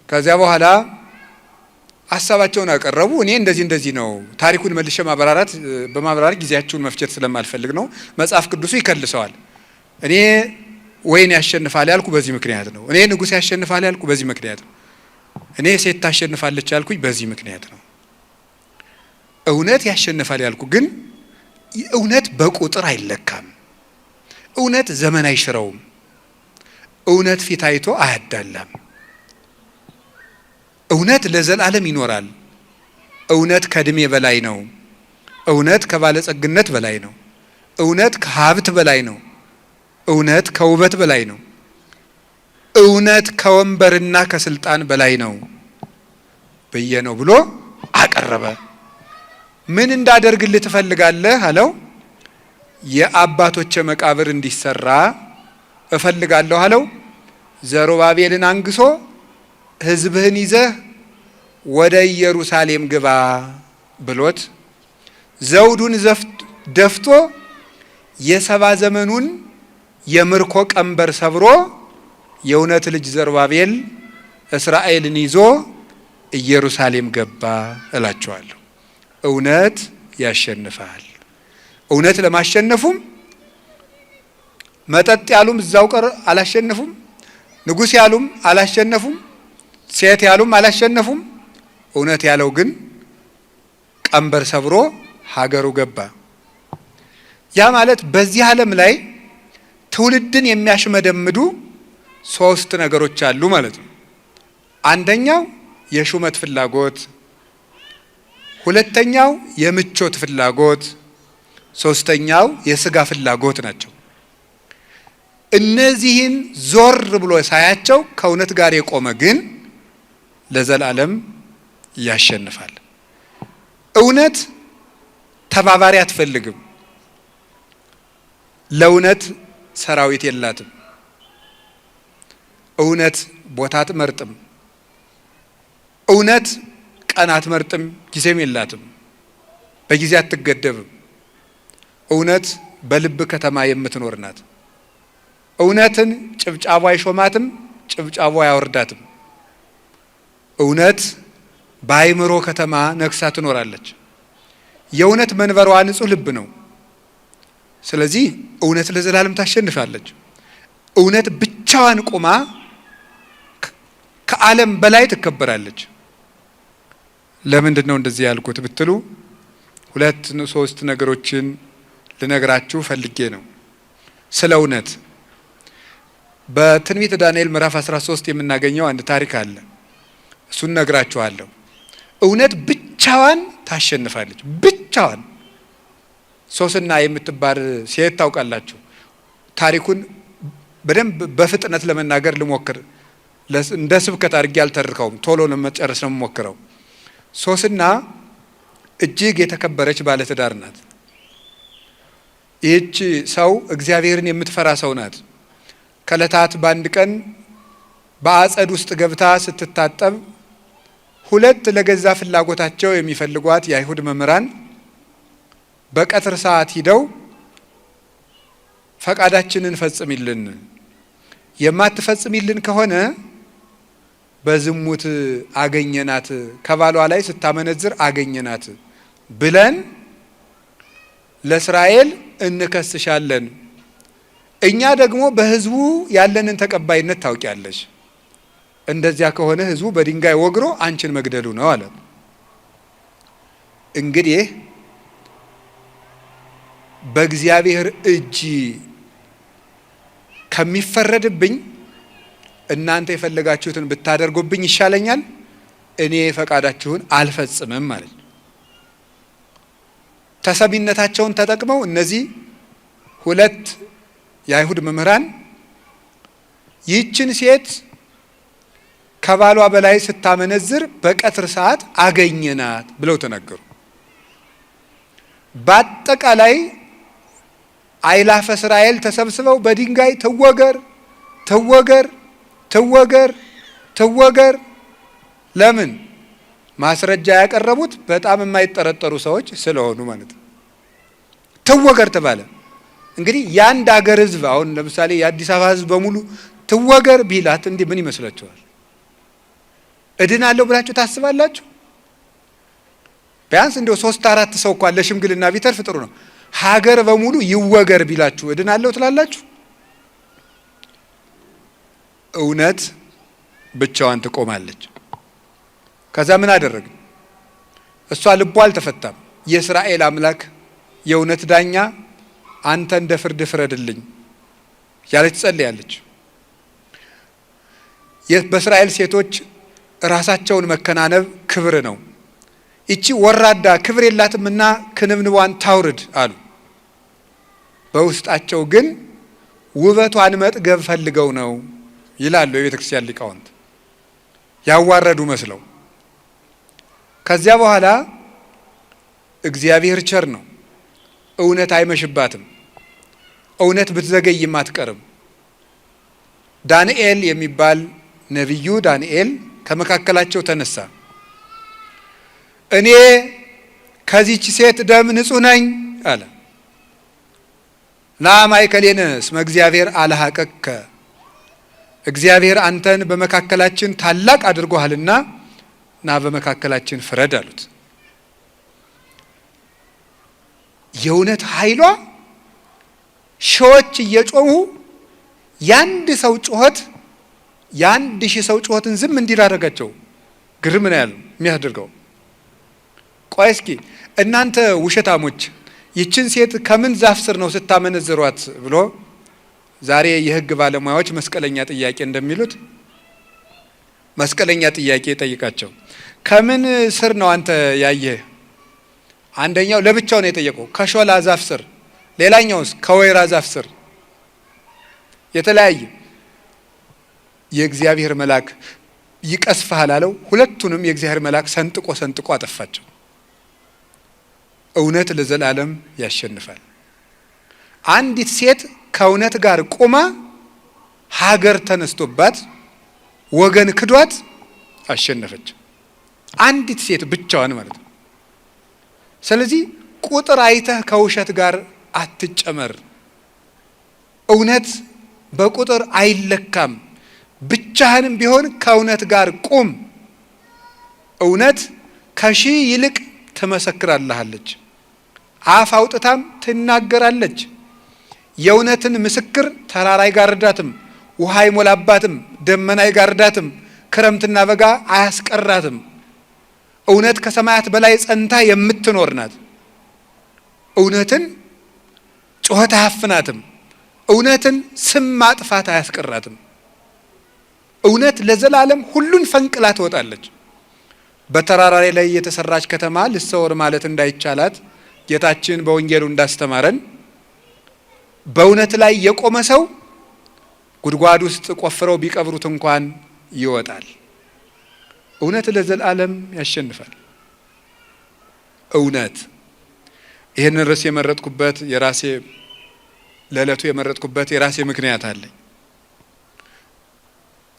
ከዚያ በኋላ ሀሳባቸውን አቀረቡ። እኔ እንደዚህ ነው ታሪኩን መልሼ በማብራራት ጊዜያችሁን መፍጀት ስለማልፈልግ ነው። መጽሐፍ ቅዱሱ ይከልሰዋል። እኔ ወይን ያሸንፋል ያልኩ በዚህ ምክንያት ነው። እኔ ንጉሥ ያሸንፋል ያልኩ በዚህ ምክንያት ነው። እኔ ሴት ታሸንፋለች ያልኩኝ በዚህ ምክንያት ነው። እውነት ያሸንፋል ያልኩ ግን እውነት በቁጥር አይለካም። እውነት ዘመን አይሽረውም። እውነት ፊት አይቶ አያዳላም። እውነት ለዘላለም ይኖራል። እውነት ከእድሜ በላይ ነው። እውነት ከባለጸግነት በላይ ነው። እውነት ከሀብት በላይ ነው። እውነት ከውበት በላይ ነው። እውነት ከወንበርና ከስልጣን በላይ ነው ብዬ ነው ብሎ አቀረበ። ምን እንዳደርግልህ ትፈልጋለህ አለው። የአባቶቼ መቃብር እንዲሰራ እፈልጋለሁ አለው። ዘሩባቤልን አንግሶ ሕዝብህን ይዘህ ወደ ኢየሩሳሌም ግባ ብሎት ዘውዱን ደፍቶ የሰባ ዘመኑን የምርኮ ቀንበር ሰብሮ የእውነት ልጅ ዘሩባቤል እስራኤልን ይዞ ኢየሩሳሌም ገባ እላቸዋለሁ። እውነት ያሸንፋል። እውነት ለማሸነፉም መጠጥ ያሉም እዛው ቀር አላሸነፉም። ንጉሥ ያሉም አላሸነፉም። ሴት ያሉም አላሸነፉም። እውነት ያለው ግን ቀንበር ሰብሮ ሀገሩ ገባ። ያ ማለት በዚህ ዓለም ላይ ትውልድን የሚያሽመደምዱ ሶስት ነገሮች አሉ ማለት ነው። አንደኛው የሹመት ፍላጎት፣ ሁለተኛው የምቾት ፍላጎት፣ ሶስተኛው የስጋ ፍላጎት ናቸው። እነዚህን ዞር ብሎ ሳያቸው ከእውነት ጋር የቆመ ግን ለዘላለም ያሸንፋል። እውነት ተባባሪ አትፈልግም። ለእውነት ሰራዊት የላትም። እውነት ቦታ አትመርጥም። እውነት ቀን አትመርጥም፣ ጊዜም የላትም። በጊዜ አትገደብም። እውነት በልብ ከተማ የምትኖር ናት። እውነትን ጭብጫቧ አይሾማትም፣ ጭብጫቧ አያወርዳትም። እውነት በአይምሮ ከተማ ነግሳ ትኖራለች። የእውነት መንበሯ ንጹሕ ልብ ነው። ስለዚህ እውነት ለዘላለም ታሸንፋለች። እውነት ብቻዋን ቆማ ከዓለም በላይ ትከበራለች። ለምንድን ነው እንደዚህ ያልኩት ብትሉ ሁለት ሶስት ነገሮችን ልነግራችሁ ፈልጌ ነው። ስለ እውነት በትንቢተ ዳንኤል ምዕራፍ 13 የምናገኘው አንድ ታሪክ አለ። እሱን ነግራችኋለሁ። እውነት ብቻዋን ታሸንፋለች። ብቻዋን ሶስና የምትባል ሴት ታውቃላችሁ። ታሪኩን በደንብ በፍጥነት ለመናገር ልሞክር። እንደ ስብከት አድርጌ አልተርከውም። ቶሎ ለመጨረስ ነው የምሞክረው። ሶስና እጅግ የተከበረች ባለትዳር ናት። ይህች ሰው እግዚአብሔርን የምትፈራ ሰው ናት። ከዕለታት በአንድ ቀን በአጸድ ውስጥ ገብታ ስትታጠብ ሁለት ለገዛ ፍላጎታቸው የሚፈልጓት የአይሁድ መምህራን በቀትር ሰዓት ሂደው ፈቃዳችንን ፈጽሚልን፣ የማትፈጽሚልን ከሆነ በዝሙት አገኘናት፣ ከባሏ ላይ ስታመነዝር አገኘናት ብለን ለእስራኤል እንከስሻለን። እኛ ደግሞ በሕዝቡ ያለንን ተቀባይነት ታውቂያለሽ። እንደዚያ ከሆነ ሕዝቡ በድንጋይ ወግሮ አንቺን መግደሉ ነው አለ። እንግዲህ በእግዚአብሔር እጅ ከሚፈረድብኝ እናንተ የፈለጋችሁትን ብታደርጉብኝ ይሻለኛል፣ እኔ ፈቃዳችሁን አልፈጽምም ማለት ነው። ተሰሚነታቸውን ተጠቅመው እነዚህ ሁለት የአይሁድ መምህራን ይህችን ሴት ከባሏ በላይ ስታመነዝር በቀትር ሰዓት አገኘናት ብለው ተናገሩ። በአጠቃላይ አይላፈ እስራኤል ተሰብስበው በድንጋይ ትወገር ትወገር ትወገር ትወገር። ለምን? ማስረጃ ያቀረቡት በጣም የማይጠረጠሩ ሰዎች ስለሆኑ ማለት ነው። ትወገር ተባለ። እንግዲህ የአንድ ሀገር ሕዝብ አሁን ለምሳሌ የአዲስ አበባ ሕዝብ በሙሉ ትወገር ቢላት እንዲህ ምን ይመስላችኋል? እድናለሁ ብላችሁ ታስባላችሁ? ቢያንስ እንደው 3-4 ሰው እንኳን ለሽምግልና ቢተርፍ ጥሩ ነው። ሀገር በሙሉ ይወገር ቢላችሁ እድናለሁ ትላላችሁ? እውነት ብቻዋን ትቆማለች። ከዛ ምን አደረገ? እሷ ልቧ አልተፈታም። የእስራኤል አምላክ የእውነት ዳኛ አንተ እንደ ፍርድ ፍረድልኝ ያለች ጸልያለች። በእስራኤል ሴቶች ራሳቸውን መከናነብ ክብር ነው። ይቺ ወራዳ ክብር የላትምና ክንብንቧን ታውርድ አሉ። በውስጣቸው ግን ውበቷን መጥገብ ፈልገው ነው ይላሉ የቤተ ክርስቲያን ሊቃውንት፣ ያዋረዱ መስለው። ከዚያ በኋላ እግዚአብሔር ቸር ነው። እውነት አይመሽባትም። እውነት ብትዘገይም አትቀርም። ዳንኤል የሚባል ነቢዩ ዳንኤል ከመካከላቸው ተነሳ። እኔ ከዚች ሴት ደም ንጹሕ ነኝ አለ። ና ማእከሌነ እስመ እግዚአብሔር አልሐቀከ፣ እግዚአብሔር አንተን በመካከላችን ታላቅ አድርጎሃልና ና በመካከላችን ፍረድ አሉት። የእውነት ኃይሏ ሺዎች እየጮሁ የአንድ ሰው ጩኸት የ1000 ሰው ጩኸትን ዝም እንዲል አደረጋቸው። ግርም ነው ያለው የሚያደርገው። ቆይ እስኪ እናንተ ውሸታሞች ይችን ሴት ከምን ዛፍ ስር ነው ስታመነዝሯት ብሎ ዛሬ የሕግ ባለሙያዎች መስቀለኛ ጥያቄ እንደሚሉት መስቀለኛ ጥያቄ ጠይቃቸው። ከምን ስር ነው አንተ ያየህ? አንደኛው ለብቻው ነው የጠየቀው፣ ከሾላ ዛፍ ስር። ሌላኛውስ ከወይራ ዛፍ ስር። የተለያየ የእግዚአብሔር መልአክ ይቀስፍሃል አለው። ሁለቱንም የእግዚአብሔር መልአክ ሰንጥቆ አጠፋቸው። እውነት ለዘላለም ያሸንፋል። አንዲት ሴት ከእውነት ጋር ቆማ ሀገር ተነስቶባት ወገን ክዷት አሸነፈች። አንዲት ሴት ብቻዋን ማለት ነው። ስለዚህ ቁጥር አይተህ ከውሸት ጋር አትጨመር። እውነት በቁጥር አይለካም። ብቻህንም ቢሆን ከእውነት ጋር ቁም። እውነት ከሺህ ይልቅ ትመሰክራለች፣ አፍ አውጥታም ትናገራለች። የእውነትን ምስክር ተራራ አይጋርዳትም፣ ውሃ አይሞላባትም፣ ደመና አይጋርዳትም፣ ክረምትና በጋ አያስቀራትም። እውነት ከሰማያት በላይ ጸንታ የምትኖር ናት። እውነትን ጩኸት አያፍናትም። እውነትን ስም ማጥፋት አያስቀራትም። እውነት ለዘላለም ሁሉን ፈንቅላ ትወጣለች። በተራራ ላይ የተሰራች ከተማ ልሰወር ማለት እንዳይቻላት ጌታችን በወንጌሉ እንዳስተማረን በእውነት ላይ የቆመ ሰው ጉድጓድ ውስጥ ቆፍረው ቢቀብሩት እንኳን ይወጣል። እውነት ለዘላለም ያሸንፋል። እውነት ይህንን ርዕስ የመረጥኩበት የራሴ ለዕለቱ የመረጥኩበት የራሴ ምክንያት አለኝ።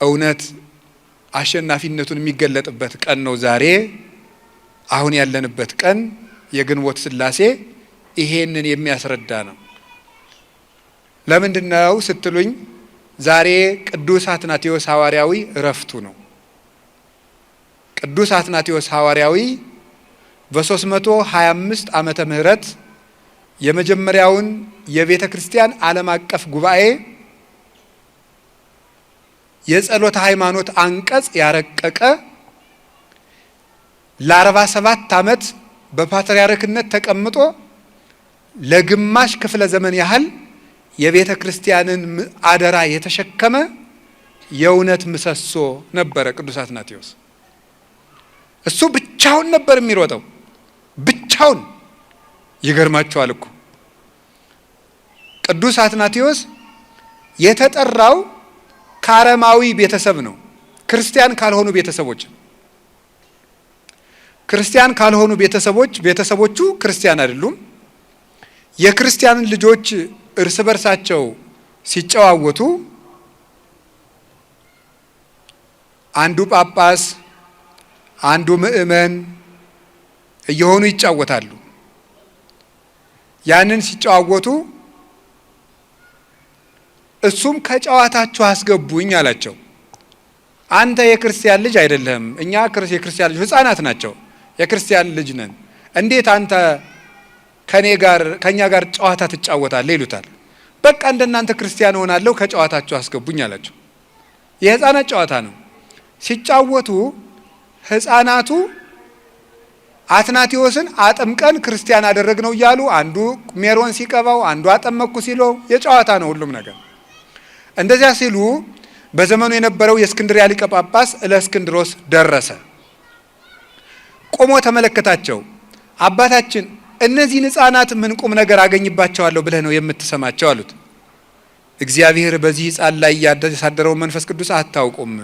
እውነት አሸናፊነቱን የሚገለጥበት ቀን ነው ዛሬ። አሁን ያለንበት ቀን የግንቦት ሥላሴ ይሄንን የሚያስረዳ ነው። ለምንድነው ስትሉኝ ዛሬ ቅዱስ አትናቴዎስ ሐዋርያዊ እረፍቱ ነው። ቅዱስ አትናቴዎስ ሐዋርያዊ በ325 ዓመተ ምህረት የመጀመሪያውን የቤተ ክርስቲያን ዓለም አቀፍ ጉባኤ የጸሎተ ሃይማኖት አንቀጽ ያረቀቀ ለ47 ዓመት በፓትርያርክነት ተቀምጦ ለግማሽ ክፍለ ዘመን ያህል የቤተ ክርስቲያንን አደራ የተሸከመ የእውነት ምሰሶ ነበረ ቅዱስ አትናቴዎስ። እሱ ብቻውን ነበር የሚሮጠው፣ ብቻውን። ይገርማችኋል እኮ ቅዱስ አትናቴዎስ የተጠራው ከአረማዊ ቤተሰብ ነው። ክርስቲያን ካልሆኑ ቤተሰቦች ክርስቲያን ካልሆኑ ቤተሰቦቹ ክርስቲያን አይደሉም። የክርስቲያንን ልጆች እርስ በርሳቸው ሲጨዋወቱ አንዱ ጳጳስ አንዱ ምእመን እየሆኑ ይጫወታሉ። ያንን ሲጨዋወቱ እሱም ከጨዋታችሁ አስገቡኝ አላቸው። አንተ የክርስቲያን ልጅ አይደለም፣ እኛ የክርስቲያን ልጅ ሕፃናት ናቸው፣ የክርስቲያን ልጅ ነን፣ እንዴት አንተ ከኛ ጋር ጨዋታ ትጫወታለህ ይሉታል። በቃ እንደናንተ ክርስቲያን ሆናለሁ፣ ከጨዋታችሁ አስገቡኝ አላቸው። የሕፃናት ጨዋታ ነው። ሲጫወቱ ሕፃናቱ አትናቴዎስን አጥምቀን ክርስቲያን አደረግነው እያሉ አንዱ ሜሮን ሲቀባው፣ አንዱ አጠመቅኩ ሲለው የጨዋታ ነው ሁሉም ነገር። እንደዚያ ሲሉ በዘመኑ የነበረው የእስክንድርያ ሊቀ ጳጳስ እለእስክንድሮስ ደረሰ። ቆሞ ተመለከታቸው። አባታችን እነዚህን ሕፃናት ምን ቁም ነገር አገኝባቸዋለሁ ብለህ ነው የምትሰማቸው አሉት። እግዚአብሔር በዚህ ሕፃን ላይ ያሳደረውን መንፈስ ቅዱስ አታውቁም፣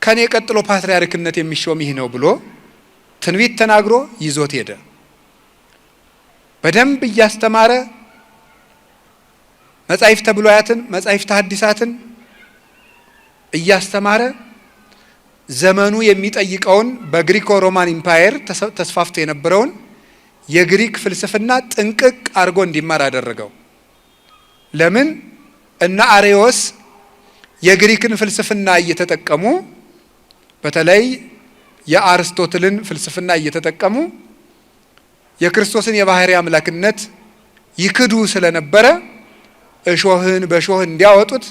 ከኔ ቀጥሎ ፓትርያርክነት የሚሾም ይህ ነው ብሎ ትንቢት ተናግሮ ይዞት ሄደ። በደንብ እያስተማረ መጻሕፍተ ብሉያትን መጻሕፍተ ሐዲሳትን እያስተማረ ዘመኑ የሚጠይቀውን በግሪኮ ሮማን ኢምፓየር ተስፋፍቶ የነበረውን የግሪክ ፍልስፍና ጥንቅቅ አድርጎ እንዲማር አደረገው። ለምን? እነ አሬዎስ የግሪክን ፍልስፍና እየተጠቀሙ በተለይ የአርስቶትልን ፍልስፍና እየተጠቀሙ የክርስቶስን የባህሪ አምላክነት ይክዱ ስለነበረ እሾህን በሾህ እንዲያወጡት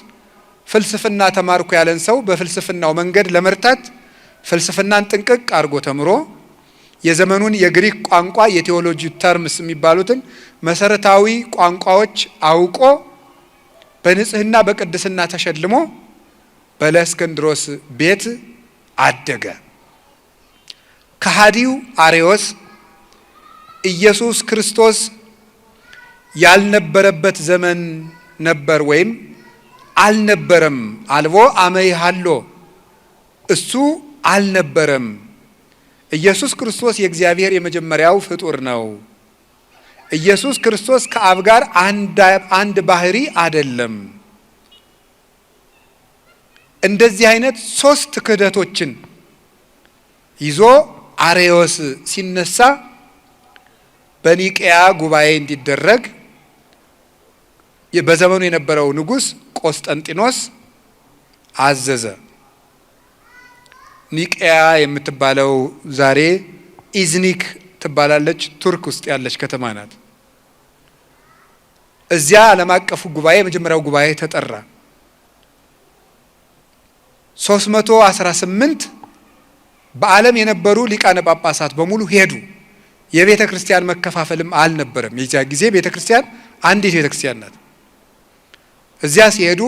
ፍልስፍና ተማርኩ ያለን ሰው በፍልስፍናው መንገድ ለመርታት ፍልስፍናን ጥንቅቅ አድርጎ ተምሮ የዘመኑን የግሪክ ቋንቋ የቴዎሎጂ ተርምስ የሚባሉትን መሰረታዊ ቋንቋዎች አውቆ በንጽህና በቅድስና ተሸልሞ በእለእስክንድሮስ ቤት አደገ። ከሃዲው አሬዎስ ኢየሱስ ክርስቶስ ያልነበረበት ዘመን ነበር ወይም አልነበረም። አልቦ አመይሃሎ እሱ አልነበረም። ኢየሱስ ክርስቶስ የእግዚአብሔር የመጀመሪያው ፍጡር ነው። ኢየሱስ ክርስቶስ ከአብ ጋር አንድ ባህሪ አይደለም። እንደዚህ አይነት ሶስት ክህደቶችን ይዞ አሬዎስ ሲነሳ በኒቄያ ጉባኤ እንዲደረግ በዘመኑ የነበረው ንጉሥ ቆስጠንጢኖስ አዘዘ። ኒቄያ የምትባለው ዛሬ ኢዝኒክ ትባላለች፣ ቱርክ ውስጥ ያለች ከተማ ናት። እዚያ ዓለም አቀፉ ጉባኤ የመጀመሪያው ጉባኤ ተጠራ። 318 በዓለም የነበሩ ሊቃነ ጳጳሳት በሙሉ ሄዱ። የቤተ ክርስቲያን መከፋፈልም አልነበረም። የዚያ ጊዜ ቤተ ክርስቲያን አንዲት ቤተ ክርስቲያን ናት። እዚያ ሲሄዱ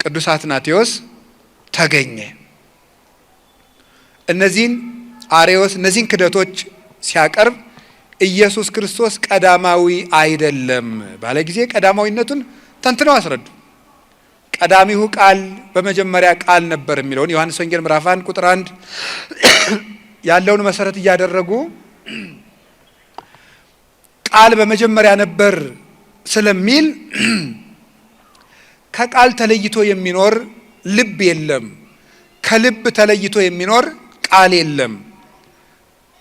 ቅዱስ አትናቴዎስ ተገኘ። እነዚህን አሬዎስ እነዚህን ክደቶች ሲያቀርብ ኢየሱስ ክርስቶስ ቀዳማዊ አይደለም ባለ ጊዜ ቀዳማዊነቱን ተንትነው አስረዱ። ቀዳሚው ቃል በመጀመሪያ ቃል ነበር የሚለውን ዮሐንስ ወንጌል ምዕራፍ 1 ቁጥር 1 ያለውን መሰረት እያደረጉ ቃል በመጀመሪያ ነበር ስለሚል ከቃል ተለይቶ የሚኖር ልብ የለም፣ ከልብ ተለይቶ የሚኖር ቃል የለም።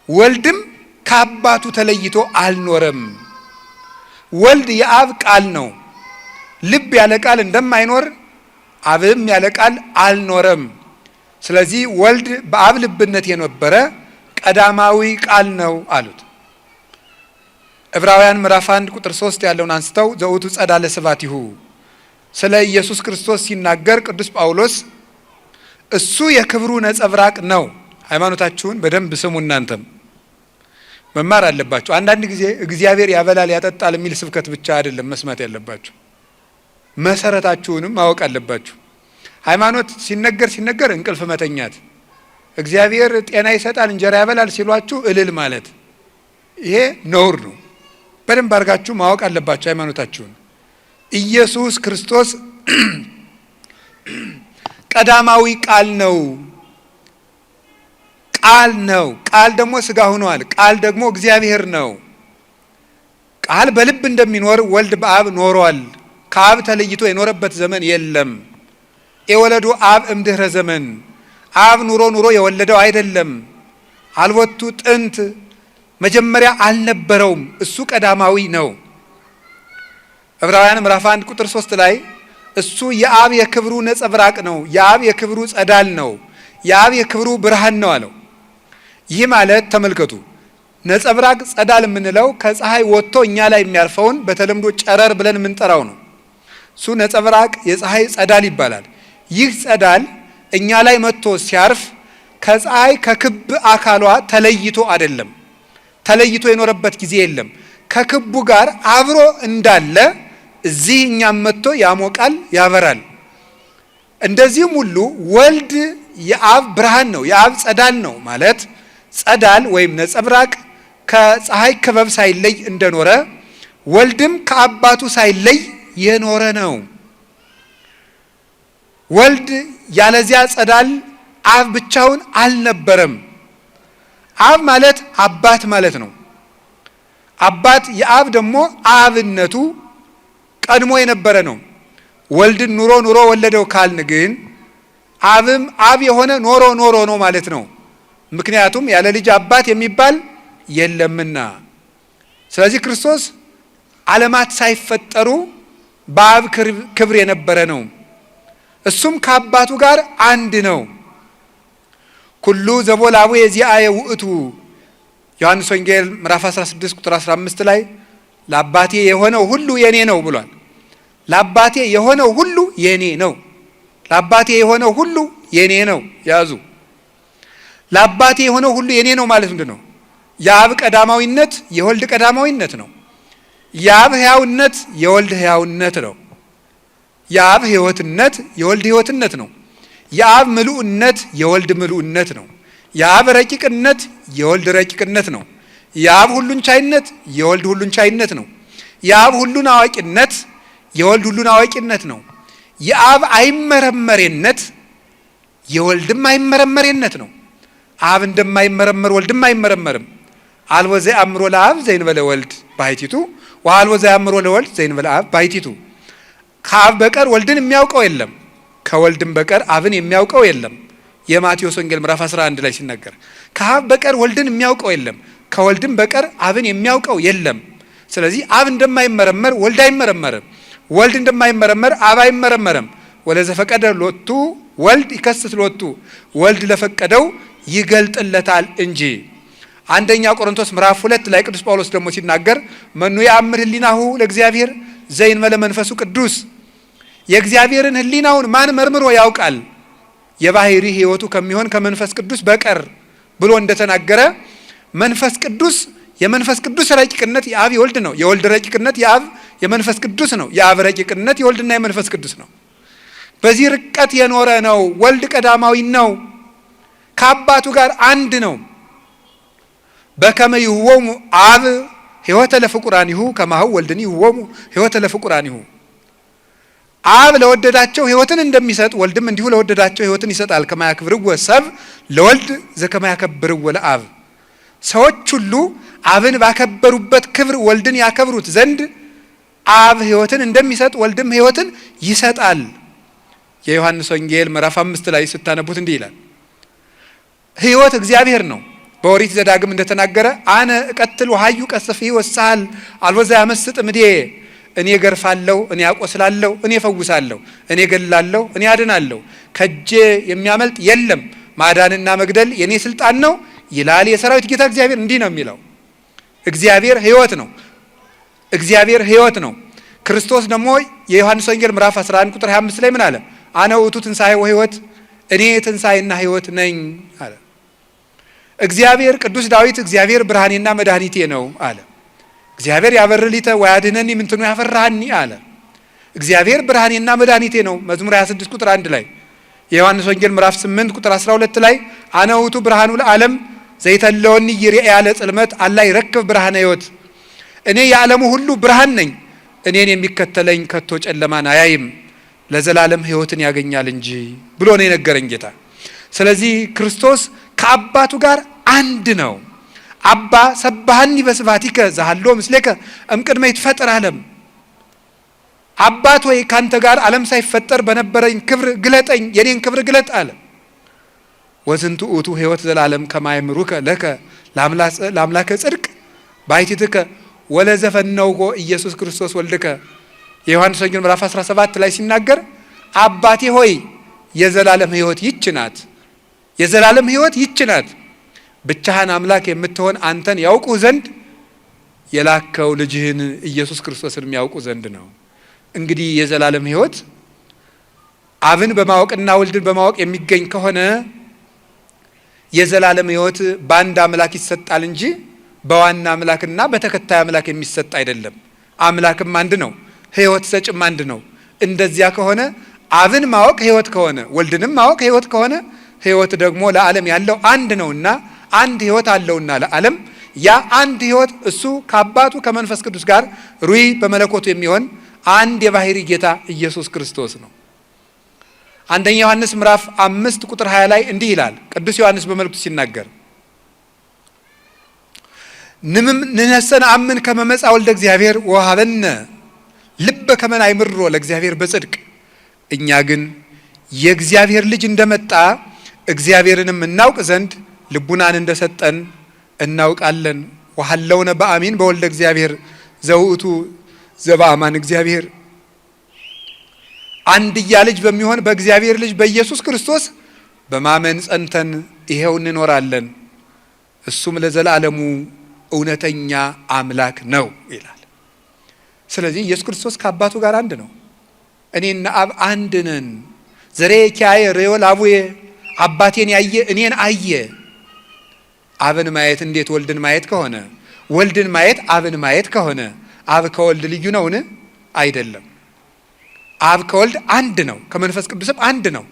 ወልድም ከአባቱ ተለይቶ አልኖረም። ወልድ የአብ ቃል ነው። ልብ ያለ ቃል እንደማይኖር አብም ያለ ቃል አልኖረም። ስለዚህ ወልድ በአብ ልብነት የነበረ ቀዳማዊ ቃል ነው አሉት። ዕብራውያን ምዕራፍ 1 ቁጥር 3 ያለውን አንስተው ዘውቱ ጸዳለ ስብሐቲሁ ስለ ኢየሱስ ክርስቶስ ሲናገር ቅዱስ ጳውሎስ እሱ የክብሩ ነጸብራቅ ነው። ሃይማኖታችሁን በደንብ ስሙ፣ እናንተም መማር አለባችሁ። አንዳንድ ጊዜ እግዚአብሔር ያበላል ያጠጣል የሚል ስብከት ብቻ አይደለም መስማት ያለባችሁ፣ መሰረታችሁንም ማወቅ አለባችሁ። ሃይማኖት ሲነገር እንቅልፍ መተኛት፣ እግዚአብሔር ጤና ይሰጣል እንጀራ ያበላል ሲሏችሁ እልል ማለት ይሄ ነውር ነው። በደንብ አድርጋችሁ ማወቅ አለባችሁ ሃይማኖታችሁን። ኢየሱስ ክርስቶስ ቀዳማዊ ቃል ነው። ቃል ነው። ቃል ደግሞ ሥጋ ሆኗል። ቃል ደግሞ እግዚአብሔር ነው። ቃል በልብ እንደሚኖር ወልድ በአብ ኖሯል። ከአብ ተለይቶ የኖረበት ዘመን የለም። የወለዱ አብ እምድኅረ ዘመን አብ ኑሮ የወለደው አይደለም። አልቦቱ ጥንት መጀመሪያ አልነበረውም። እሱ ቀዳማዊ ነው። ዕብራውያን ምዕራፍ 1 ቁጥር 3 ላይ እሱ የአብ የክብሩ ነጸብራቅ ነው፣ የአብ የክብሩ ጸዳል ነው፣ የአብ የክብሩ ብርሃን ነው አለው። ይህ ማለት ተመልከቱ፣ ነጸብራቅ ጸዳል የምንለው ከፀሐይ ወጥቶ እኛ ላይ የሚያርፈውን በተለምዶ ጨረር ብለን የምንጠራው ነው። እሱ ነጸብራቅ የፀሐይ ጸዳል ይባላል። ይህ ጸዳል እኛ ላይ መጥቶ ሲያርፍ ከፀሐይ ከክብ አካሏ ተለይቶ አይደለም፣ ተለይቶ የኖረበት ጊዜ የለም። ከክቡ ጋር አብሮ እንዳለ እዚህ እኛም መጥቶ ያሞቃል፣ ያበራል። እንደዚህም ሁሉ ወልድ የአብ ብርሃን ነው፣ የአብ ጸዳል ነው ማለት ጸዳል ወይም ነጸብራቅ ከፀሐይ ክበብ ሳይለይ እንደኖረ ወልድም ከአባቱ ሳይለይ የኖረ ነው። ወልድ ያለዚያ ጸዳል አብ ብቻውን አልነበረም። አብ ማለት አባት ማለት ነው። አባት የአብ ደግሞ አብነቱ ቀድሞ የነበረ ነው። ወልድን ኑሮ ወለደው ካልን ግን አብም አብ የሆነ ኖሮ ነው ማለት ነው። ምክንያቱም ያለ ልጅ አባት የሚባል የለምና። ስለዚህ ክርስቶስ ዓለማት ሳይፈጠሩ በአብ ክብር የነበረ ነው። እሱም ከአባቱ ጋር አንድ ነው። ኩሉ ዘቦላቡ የዚአየ ውእቱ ዮሐንስ ወንጌል ምዕራፍ 16 ቁጥር 15 ላይ ለአባቴ የሆነው ሁሉ የኔ ነው ብሏል። ለአባቴ የሆነው ሁሉ የኔ ነው። ለአባቴ የሆነው ሁሉ የኔ ነው። ያዙ። ለአባቴ የሆነው ሁሉ የኔ ነው ማለት ምንድን ነው? የአብ ቀዳማዊነት የወልድ ቀዳማዊነት ነው። የአብ ሕያውነት የወልድ ሕያውነት ነው። የአብ ሕይወትነት የወልድ ሕይወትነት ነው። የአብ ምሉዕነት የወልድ ምሉዕነት ነው። የአብ ረቂቅነት የወልድ ረቂቅነት ነው። የአብ ሁሉን ቻይነት የወልድ ሁሉን ቻይነት ነው። የአብ ሁሉን አዋቂነት የወልድ ሁሉን አዋቂነት ነው። የአብ አይመረመሬነት የወልድም አይመረመሬነት ነው። አብ እንደማይመረመር ወልድም አይመረመርም። አልቦ ዘአምሮ ለአብ ዘእንበለ ወልድ ባሕቲቱ ወአልቦ ዘአምሮ ለወልድ ዘእንበለ አብ ባሕቲቱ። ከአብ በቀር ወልድን የሚያውቀው የለም፣ ከወልድም በቀር አብን የሚያውቀው የለም። የማቴዎስ ወንጌል ምዕራፍ 11 ላይ ሲናገር ከአብ በቀር ወልድን የሚያውቀው የለም፣ ከወልድም በቀር አብን የሚያውቀው የለም። ስለዚህ አብ እንደማይመረመር ወልድ አይመረመርም፣ ወልድ እንደማይመረመር አብ አይመረመርም። ወለዘፈቀደ ሎቱ ወልድ ይከስት ሎቱ፣ ወልድ ለፈቀደው ይገልጥለታል እንጂ። አንደኛ ቆሮንቶስ ምዕራፍ 2 ላይ ቅዱስ ጳውሎስ ደግሞ ሲናገር መኑ ያአምር ህሊናሁ ለእግዚአብሔር ዘእንበለ መንፈሱ ቅዱስ፣ የእግዚአብሔርን ህሊናውን ማን መርምሮ ያውቃል የባህሪ ህይወቱ ከሚሆን ከመንፈስ ቅዱስ በቀር ብሎ እንደተናገረ መንፈስ ቅዱስ የመንፈስ ቅዱስ ረቂቅነት የአብ የወልድ ነው። የወልድ ረቂቅነት የአብ የመንፈስ ቅዱስ ነው። የአብ ረቂቅነት የወልድና የመንፈስ ቅዱስ ነው። በዚህ ርቀት የኖረ ነው። ወልድ ቀዳማዊ ነው። ከአባቱ ጋር አንድ ነው። በከመ ይሁቦሙ አብ ሕይወተ ለፍቁራኒሁ ከማሁ ወልድኒ ይሁቦሙ ሕይወተ ለፍቁራኒሁ። አብ ለወደዳቸው ሕይወትን እንደሚሰጥ ወልድም እንዲሁ ለወደዳቸው ሕይወትን ይሰጣል። ከማያክብርዎ ሰብ ለወልድ ዘከማያከብርዎ ለአብ። ሰዎች ሁሉ አብን ባከበሩበት ክብር ወልድን ያከብሩት ዘንድ አብ ሕይወትን እንደሚሰጥ ወልድም ሕይወትን ይሰጣል። የዮሐንስ ወንጌል ምዕራፍ 5 ላይ ስታነቡት እንዲህ ይላል። ሕይወት እግዚአብሔር ነው። በኦሪት ዘዳግም እንደተናገረ አነ እቀትል ወሐዩ ቀስፍ ይወሳል አልወዛ ያመስጥ ምዴ፣ እኔ ገርፋለሁ፣ እኔ አቆስላለሁ፣ እኔ ፈውሳለሁ፣ እኔ ገላለሁ፣ እኔ አድናለሁ፣ ከጄ የሚያመልጥ የለም፣ ማዳንና መግደል የኔ ስልጣን ነው ይላል የሰራዊት ጌታ እግዚአብሔር። እንዲህ ነው የሚለው። እግዚአብሔር ሕይወት ነው። እግዚአብሔር ሕይወት ነው። ክርስቶስ ደግሞ የዮሐንስ ወንጌል ምዕራፍ 11 ቁጥር 25 ላይ ምን አለ? አነ ውእቱ ትንሣኤ ወሕይወት፣ እኔ ትንሣኤና ሕይወት ነኝ አለ። እግዚአብሔር ቅዱስ ዳዊት እግዚአብሔር ብርሃኔና መድኃኒቴ ነው አለ። እግዚአብሔር ያበርሊተ ወያድኅነኒ ምንትኑ ያፈራሃኒ አለ። እግዚአብሔር ብርሃኔና መድኃኒቴ ነው። መዝሙር 26 ቁጥር 1 ላይ የዮሐንስ ወንጌል ምዕራፍ 8 ቁጥር 12 ላይ አነ ውእቱ ብርሃኑ ለዓለም ዘይተለወኒ ይርአያ ለጽልመት አላ ይረክብ ብርሃነ ሕይወት፣ እኔ የዓለሙ ሁሉ ብርሃን ነኝ፣ እኔን የሚከተለኝ ከቶ ጨለማን አያይም ለዘላለም ሕይወትን ያገኛል እንጂ ብሎ ነው የነገረኝ ጌታ። ስለዚህ ክርስቶስ ከአባቱ ጋር አንድ ነው። አባ ሰባሃኒ በስብሐቲከ ዘሃሎ ምስሌከ እምቅድመ ይትፈጠር ዓለም። አባት ወይ ካንተ ጋር ዓለም ሳይፈጠር በነበረኝ ክብር ግለጠኝ፣ የኔን ክብር ግለጥ አለ። ወዝንቱ ውእቱ ሕይወት ዘላለም ከማይምሩከ ለከ ለአምላከ ጽድቅ ባሕቲትከ ወለዘፈነውኮ ኢየሱስ ክርስቶስ ወልድከ የዮሐንስ ወንጌል ምዕራፍ 17 ላይ ሲናገር አባቴ ሆይ የዘላለም ሕይወት ይህች ናት፣ የዘላለም ሕይወት ይህች ናት፣ ብቻህን አምላክ የምትሆን አንተን ያውቁ ዘንድ የላከው ልጅህን ኢየሱስ ክርስቶስን የሚያውቁ ዘንድ ነው። እንግዲህ የዘላለም ሕይወት አብን በማወቅና ወልድን በማወቅ የሚገኝ ከሆነ የዘላለም ሕይወት በአንድ አምላክ ይሰጣል እንጂ በዋና አምላክና በተከታይ አምላክ የሚሰጥ አይደለም። አምላክም አንድ ነው፣ ሕይወት ሰጭም አንድ ነው። እንደዚያ ከሆነ አብን ማወቅ ሕይወት ከሆነ ወልድንም ማወቅ ሕይወት ከሆነ ሕይወት ደግሞ ለዓለም ያለው አንድ ነውና አንድ ሕይወት አለውና ለዓለም ያ አንድ ሕይወት እሱ ከአባቱ ከመንፈስ ቅዱስ ጋር ሩይ በመለኮቱ የሚሆን አንድ የባህሪ ጌታ ኢየሱስ ክርስቶስ ነው። አንደኛ ዮሐንስ ምዕራፍ 5 ቁጥር 20 ላይ እንዲህ ይላል ቅዱስ ዮሐንስ በመልእክቱ ሲናገር ንነሰ ነአምን ከመ መጽአ ወልደ እግዚአብሔር ወሀበነ ልበ ከመ ናእምሮ ለእግዚአብሔር በጽድቅ፣ እኛ ግን የእግዚአብሔር ልጅ እንደመጣ እግዚአብሔርንም እናውቅ ዘንድ ልቡናን እንደሰጠን እናውቃለን። ወሀለውነ በአሚን በወልደ እግዚአብሔር ዘውእቱ ዘበአማን እግዚአብሔር፣ አንድያ ልጅ በሚሆን በእግዚአብሔር ልጅ በኢየሱስ ክርስቶስ በማመን ጸንተን ይሄው እንኖራለን፣ እሱም ለዘላለሙ እውነተኛ አምላክ ነው ይላል። ስለዚህ ኢየሱስ ክርስቶስ ከአባቱ ጋር አንድ ነው። እኔና አብ አንድ ነን። ዘሬ ኪያየ ርዮ ላቡዬ፣ አባቴን ያየ እኔን አየ። አብን ማየት እንዴት ወልድን ማየት ከሆነ ወልድን ማየት አብን ማየት ከሆነ አብ ከወልድ ልዩ ነውን? አይደለም። አብ ከወልድ አንድ ነው፣ ከመንፈስ ቅዱስም አንድ ነው።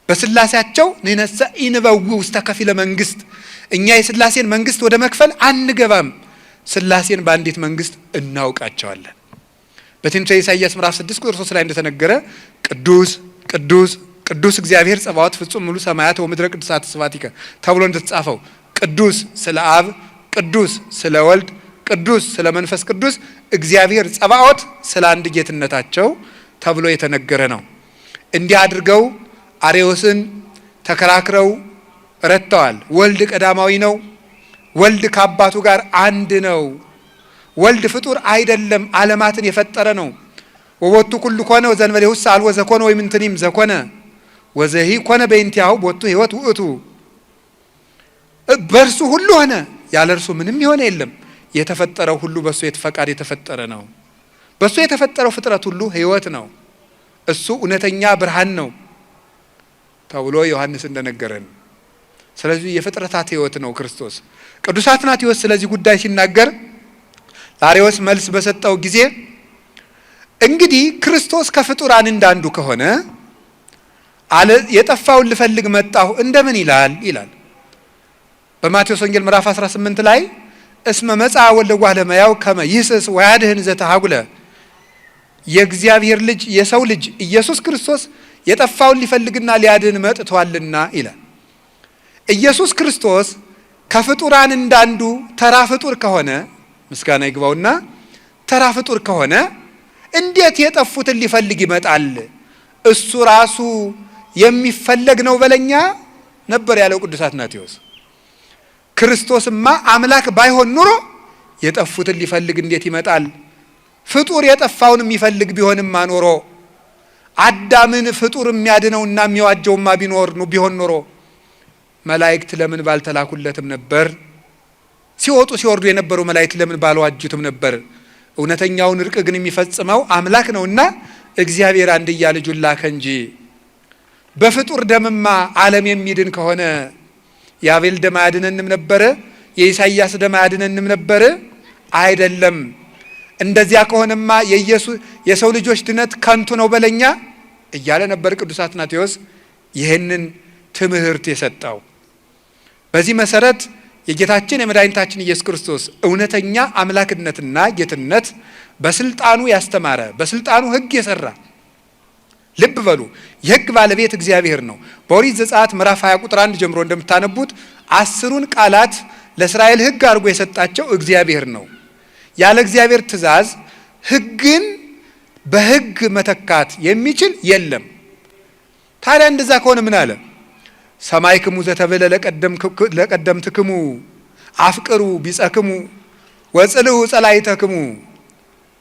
በስላሴያቸው ንነሰ ኢንበው ውስተ ከፊለ መንግስት፣ እኛ የስላሴን መንግስት ወደ መክፈል አንገባም፣ ስላሴን በአንዲት መንግስት እናውቃቸዋለን። በትንቢተ ኢሳይያስ ምዕራፍ 6 ቁጥር 3 ላይ እንደተነገረ ቅዱስ ቅዱስ ቅዱስ እግዚአብሔር ጸባዖት ፍጹም ሙሉ ሰማያት ወምድረ ቅዱሳት ስብሐቲከ ተብሎ እንደተጻፈው ቅዱስ ስለ አብ፣ ቅዱስ ስለ ወልድ፣ ቅዱስ ስለ መንፈስ ቅዱስ እግዚአብሔር ጸባዖት ስለ አንድ ጌትነታቸው ተብሎ የተነገረ ነው። እንዲህ አድርገው አርዮስን ተከራክረው ረድተዋል። ወልድ ቀዳማዊ ነው፣ ወልድ ከአባቱ ጋር አንድ ነው፣ ወልድ ፍጡር አይደለም፣ ዓለማትን የፈጠረ ነው። ወቦቱ ኩሉ ኮነ ወዘእንበሌሁሰ አልቦ ዘኮነ ወይምንትኒም ዘኮነ ወዘሂ ኮነ በእንቲአሁ ቦቱ ሕይወት ውእቱ። በእርሱ ሁሉ ሆነ፣ ያለ እርሱ ምንም የሆነ የለም። የተፈጠረው ሁሉ በእሱ ፈቃድ የተፈጠረ ነው። በእሱ የተፈጠረው ፍጥረት ሁሉ ሕይወት ነው። እሱ እውነተኛ ብርሃን ነው ተብሎ ዮሐንስ እንደነገረን። ስለዚህ የፍጥረታት ሕይወት ነው ክርስቶስ። ቅዱስ አትናቴዎስ ስለዚህ ጉዳይ ሲናገር ለአርዮስ መልስ በሰጠው ጊዜ እንግዲህ ክርስቶስ ከፍጡራን እንዳንዱ ከሆነ የጠፋውን ልፈልግ መጣሁ እንደምን ይላል? በማቴዎስ ወንጌል ምዕራፍ 18 ላይ እስመ መጽአ ወልደ እጓለ እመሕያው ከመ ይስስ ወያድኅን ዘተሃጉለ፣ የእግዚአብሔር ልጅ የሰው ልጅ ኢየሱስ ክርስቶስ የጠፋውን ሊፈልግና ሊያድን መጥቷልና ይላል። ኢየሱስ ክርስቶስ ከፍጡራን እንዳንዱ ተራ ፍጡር ከሆነ ምስጋና ይግባውና ተራ ፍጡር ከሆነ እንዴት የጠፉትን ሊፈልግ ይመጣል? እሱ ራሱ የሚፈለግ ነው በለኛ ነበር ያለው ቅዱስ አትናቴዎስ። ክርስቶስማ አምላክ ባይሆን ኑሮ የጠፉትን ሊፈልግ እንዴት ይመጣል? ፍጡር የጠፋውን የሚፈልግ ቢሆንማ ኖሮ አዳምን ፍጡር የሚያድነውና የሚዋጀውማ ቢሆን ኖሮ መላእክት ለምን ባልተላኩለትም ነበር? ሲወጡ ሲወርዱ የነበሩ መላእክት ለምን ባልዋጁትም ነበር? እውነተኛውን እርቅ ግን የሚፈጽመው አምላክ ነውና እግዚአብሔር አንድያ ልጁን ላከ እንጂ። በፍጡር ደምማ ዓለም የሚድን ከሆነ የአቤል ደም አያድነንም ነበረ? የኢሳይያስ ደም አያድነንም ነበረ? አይደለም። እንደዚያ ከሆነማ የሰው ልጆች ድነት ከንቱ ነው በለኛ እያለ ነበር ቅዱስ አትናቴዎስ ይህንን ትምህርት የሰጠው። በዚህ መሰረት የጌታችን የመድኃኒታችን ኢየሱስ ክርስቶስ እውነተኛ አምላክነትና ጌትነት በስልጣኑ ያስተማረ፣ በስልጣኑ ሕግ የሰራ፣ ልብ በሉ የሕግ ባለቤት እግዚአብሔር ነው። በኦሪት ዘጸአት ምዕራፍ 20 ቁጥር 1 ጀምሮ እንደምታነቡት 10ሩን ቃላት ለእስራኤል ሕግ አድርጎ የሰጣቸው እግዚአብሔር ነው። ያለ እግዚአብሔር ትእዛዝ ሕግን በሕግ መተካት የሚችል የለም። ታዲያ እንደዛ ከሆነ ምን አለ? ሰማይክሙ ዘተብለ ለቀደምትክሙ አፍቅሩ ቢጸክሙ ወጽልኡ ጸላይተክሙ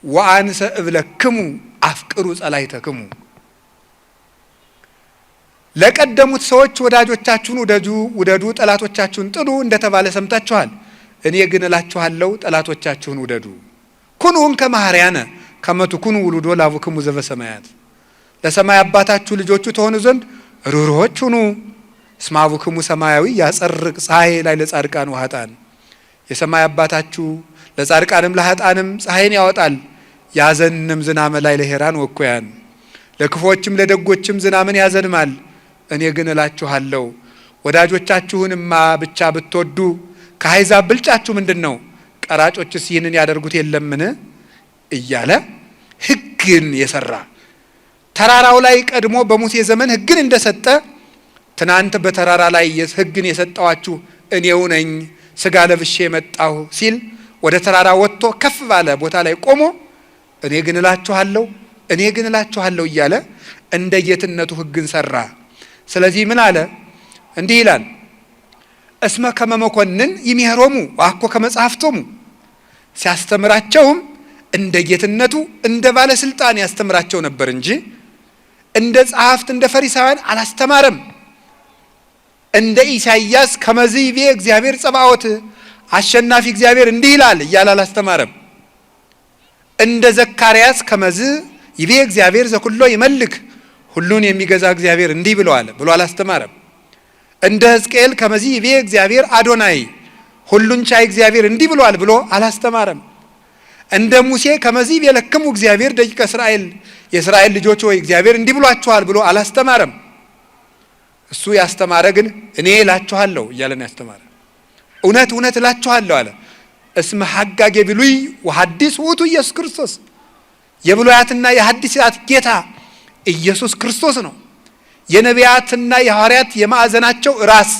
ወአንሰ እብለክሙ አፍቅሩ ጸላይተክሙ። ለቀደሙት ሰዎች ወዳጆቻችሁን ውደዱ፣ ጠላቶቻችሁን ጥሉ እንደተባለ ሰምታችኋል። እኔ ግን እላችኋለሁ ጠላቶቻችሁን ውደዱ። ኩኑ እንከ መሐርያነ ከመ ትኩኑ ውሉዶ ለአቡክሙ ዘበሰማያት። ለሰማይ አባታችሁ ልጆቹ ትሆኑ ዘንድ ሩህሩሆች ሁኑ። እስመ አቡክሙ ሰማያዊ ያጸርቅ ፀሐይ ላይ ለጻድቃን ወኃጥአን። የሰማይ አባታችሁ ለጻድቃንም ለኃጥአንም ፀሐይን ያወጣል፣ ያዘንም ዝናመ ላይ ለሄራን ወኩያን። ለክፎችም ለደጎችም ዝናምን ያዘንማል። እኔ ግን እላችኋለሁ ወዳጆቻችሁንማ ብቻ ብትወዱ ከአሕዛብ ብልጫችሁ ምንድን ነው? ቀራጮችስ ይህንን ያደርጉት የለምን? እያለ ሕግን የሰራ ተራራው ላይ ቀድሞ በሙሴ ዘመን ሕግን እንደሰጠ ትናንት በተራራ ላይ ሕግን የሰጠዋችሁ እኔው ነኝ ሥጋ ለብሼ መጣሁ ሲል ወደ ተራራ ወጥቶ ከፍ ባለ ቦታ ላይ ቆሞ እኔ ግን እላችኋለሁ እያለ እንደ ጌትነቱ ሕግን ሰራ። ስለዚህ ምን አለ? እንዲህ ይላል፣ እስመ ከመ መኮንን ይሜሮሙ ወአኮ ከመ ጸሐፍቶሙ። ሲያስተምራቸውም እንደ ጌትነቱ እንደ ባለስልጣን ያስተምራቸው ነበር እንጂ እንደ ጸሐፍት እንደ ፈሪሳውያን አላስተማረም። እንደ ኢሳይያስ ከመዝ ይቤ እግዚአብሔር ጸባኦት፣ አሸናፊ እግዚአብሔር እንዲህ ይላል እያለ አላስተማረም። እንደ ዘካርያስ ከመዝ ይቤ እግዚአብሔር ዘኩሎ ይመልክ፣ ሁሉን የሚገዛ እግዚአብሔር እንዲህ ብለዋል ብሎ አላስተማረም። እንደ ሕዝቅኤል ከመዝ ይቤ እግዚአብሔር አዶናይ፣ ሁሉን ቻይ እግዚአብሔር እንዲህ ብለዋል ብሎ አላስተማረም። እንደ ሙሴ ከመዝ ይቤ ለክሙ እግዚአብሔር ደቂቀ እስራኤል፣ የእስራኤል ልጆች ሆይ እግዚአብሔር እንዲህ ብሏችኋል ብሎ አላስተማረም። እሱ ያስተማረ ግን እኔ እላችኋለሁ እያለ ነው ያስተማረ። እውነት እውነት እላችኋለሁ አለ። እስመ ሐጋጌ ብሉይ ወሐዲስ ውእቱ ኢየሱስ ክርስቶስ። የብሉያትና የሐዲሳት ጌታ ኢየሱስ ክርስቶስ ነው። የነቢያትና የሐዋርያት የማዕዘናቸው ራስ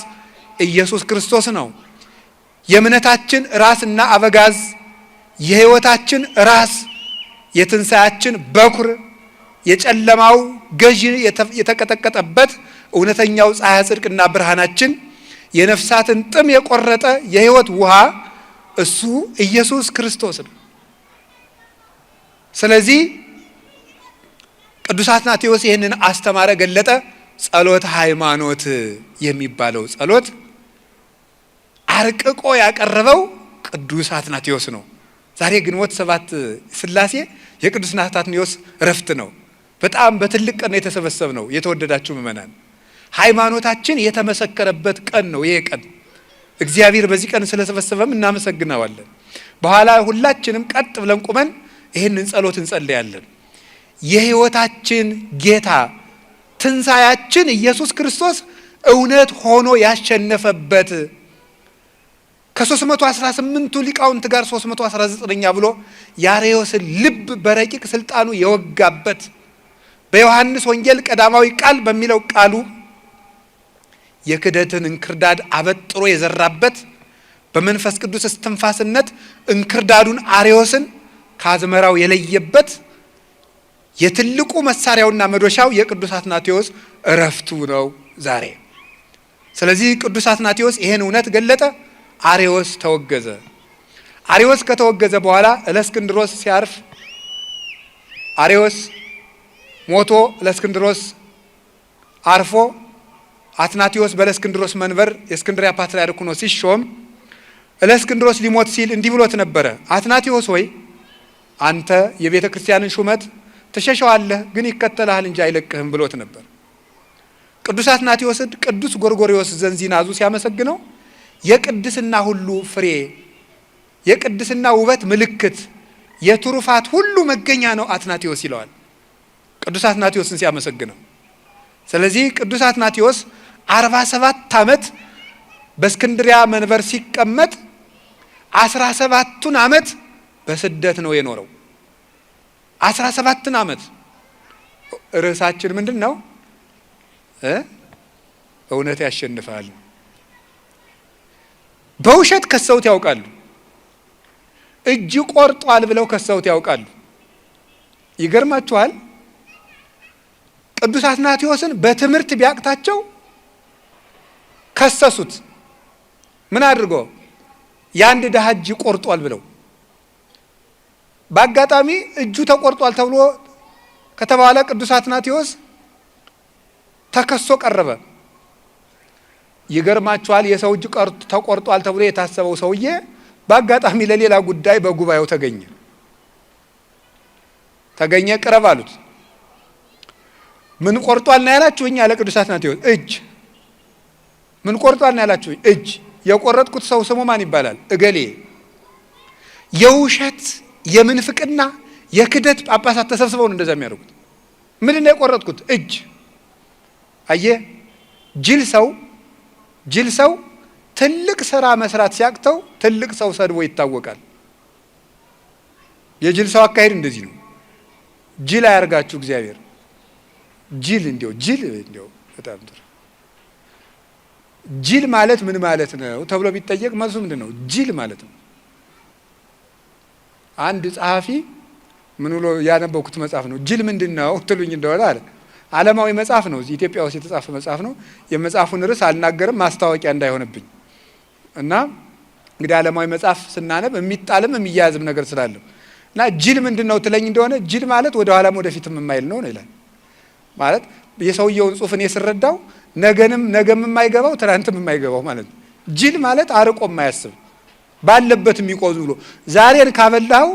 ኢየሱስ ክርስቶስ ነው። የእምነታችን ራስና አበጋዝ፣ የሕይወታችን ራስ፣ የትንሣኤያችን በኩር፣ የጨለማው ገዢ የተቀጠቀጠበት እውነተኛው ፀሐይ ጽድቅና ብርሃናችን፣ የነፍሳትን ጥም የቆረጠ የሕይወት ውሃ እሱ ኢየሱስ ክርስቶስ ነው። ስለዚህ ቅዱስ አትናቴዎስ ይህንን አስተማረ፣ ገለጠ። ጸሎተ ሃይማኖት የሚባለው ጸሎት አርቅቆ ያቀረበው ቅዱስ አትናቴዎስ ነው። ዛሬ ግንቦት 7 ሥላሴ የቅዱስ አትናቴዎስ እረፍት ነው። በጣም በትልቅ ቀን ነው የተሰበሰብነው። የተወደዳችሁ ምእመናን፣ ሃይማኖታችን የተመሰከረበት ቀን ነው ይሄ ቀን። እግዚአብሔር በዚህ ቀን ስለሰበሰበም እናመሰግናዋለን። በኋላ ሁላችንም ቀጥ ብለን ቁመን ይህንን ጸሎት እንጸልያለን። የሕይወታችን ጌታ ትንሣኤያችን ኢየሱስ ክርስቶስ እውነት ሆኖ ያሸነፈበት ከ318ቱ ሊቃውንት ጋር 319ኛ ብሎ የአርዮስን ልብ በረቂቅ ስልጣኑ የወጋበት በዮሐንስ ወንጌል ቀዳማዊ ቃል በሚለው ቃሉ የክደትን እንክርዳድ አበጥሮ የዘራበት በመንፈስ ቅዱስ እስትንፋስነት እንክርዳዱን አርዮስን ከአዝመራው የለየበት የትልቁ መሳሪያውና መዶሻው የቅዱስ አትናቴዎስ እረፍቱ ነው ዛሬ። ስለዚህ ቅዱስ አትናቴዎስ ይሄን እውነት ገለጠ። አርዮስ ተወገዘ። አርዮስ ከተወገዘ በኋላ እለእስክንድሮስ ሲያርፍ አርዮስ ሞቶ እለእስክንድሮስ አርፎ አትናቴዎስ በእለእስክንድሮስ መንበር የእስክንድርያ ፓትርያርክ ሆኖ ሲሾም እለእስክንድሮስ ሊሞት ሲል እንዲህ ብሎት ነበረ። አትናቴዎስ ሆይ አንተ የቤተ ክርስቲያንን ሹመት ትሸሸዋለህ፣ ግን ይከተልሃል እንጂ አይለቅህም ብሎት ነበር። ቅዱስ አትናቴዎስን ቅዱስ ጎርጎርዮስ ዘንዚናዙ ሲያመሰግነው የቅድስና ሁሉ ፍሬ፣ የቅድስና ውበት ምልክት፣ የትሩፋት ሁሉ መገኛ ነው አትናቴዎስ ይለዋል ቅዱስ አትናቴዎስን ሲያመሰግነው። ስለዚህ ቅዱስ አትናቴዎስ 47 ዓመት በእስክንድሪያ መንበር ሲቀመጥ 17ቱን ዓመት በስደት ነው የኖረው። 17 ዓመት። ርዕሳችን ምንድን ነው? እውነት ያሸንፋል። በውሸት ከሰውት ያውቃሉ። እጅ ቆርጧል ብለው ከሰውት ያውቃሉ። ይገርማችኋል። ቅዱስ አትናቴዎስን በትምህርት ቢያቅታቸው ከሰሱት። ምን አድርጎ? የአንድ ድሃ እጅ ቆርጧል ብለው። በአጋጣሚ እጁ ተቆርጧል ተብሎ ከተባለ ቅዱስ አትናቴዎስ ተከሶ ቀረበ። ይገርማችኋል፣ የሰው እጅ ተቆርጧል ተብሎ የታሰበው ሰውዬ በአጋጣሚ ለሌላ ጉዳይ በጉባኤው ተገኘ። ቅረብ አሉት። ምን ቆርጧል ነው ያላችሁኝ? አለ ቅዱስ አትናቴዎስ። እጅ። ምን ቆርጧል ነው ያላችሁኝ? እጅ። የቆረጥኩት ሰው ስሙ ማን ይባላል? እገሌ። የውሸት የምንፍቅና የክደት ጳጳሳት ተሰብስበው ነው እንደዛ የሚያደርጉት። ምንድን ነው የቆረጥኩት? እጅ። አየ፣ ጅል ሰው ትልቅ ስራ መስራት ሲያቅተው ትልቅ ሰው ሰድቦ ይታወቃል። የጅል ሰው አካሄድ እንደዚህ ነው። ጅል አያርጋችሁ እግዚአብሔር። ጅል በጣም ጥሩ። ጅል ማለት ምን ማለት ነው ተብሎ ቢጠየቅ መልሱ ምንድን ነው? ጅል ማለት ነው። አንድ ጸሐፊ ምን ብሎ ያነበብኩት መጽሐፍ ነው። ጅል ምንድን ነው ትሉኝ እንደሆነ አለ። ዓለማዊ መጽሐፍ ነው፣ እዚህ ኢትዮጵያ ውስጥ የተጻፈ መጽሐፍ ነው። የመጽሐፉን ርዕስ አልናገርም ማስታወቂያ እንዳይሆንብኝ እና እንግዲህ ዓለማዊ መጽሐፍ ስናነብ የሚጣልም የሚያያዝም ነገር ስላለው እና ጅል ምንድን ነው ትለኝ እንደሆነ ጅል ማለት ወደ ኋላም ወደፊትም የማይል ነው ይላል። ማለት የሰውየውን ጽሑፍ እኔ ስረዳው ነገም የማይገባው ትናንትም የማይገባው ማለት ነው። ጅል ማለት አርቆ የማያስብ ባለበት የሚቆዝ ብሎ ዛሬን ካበላው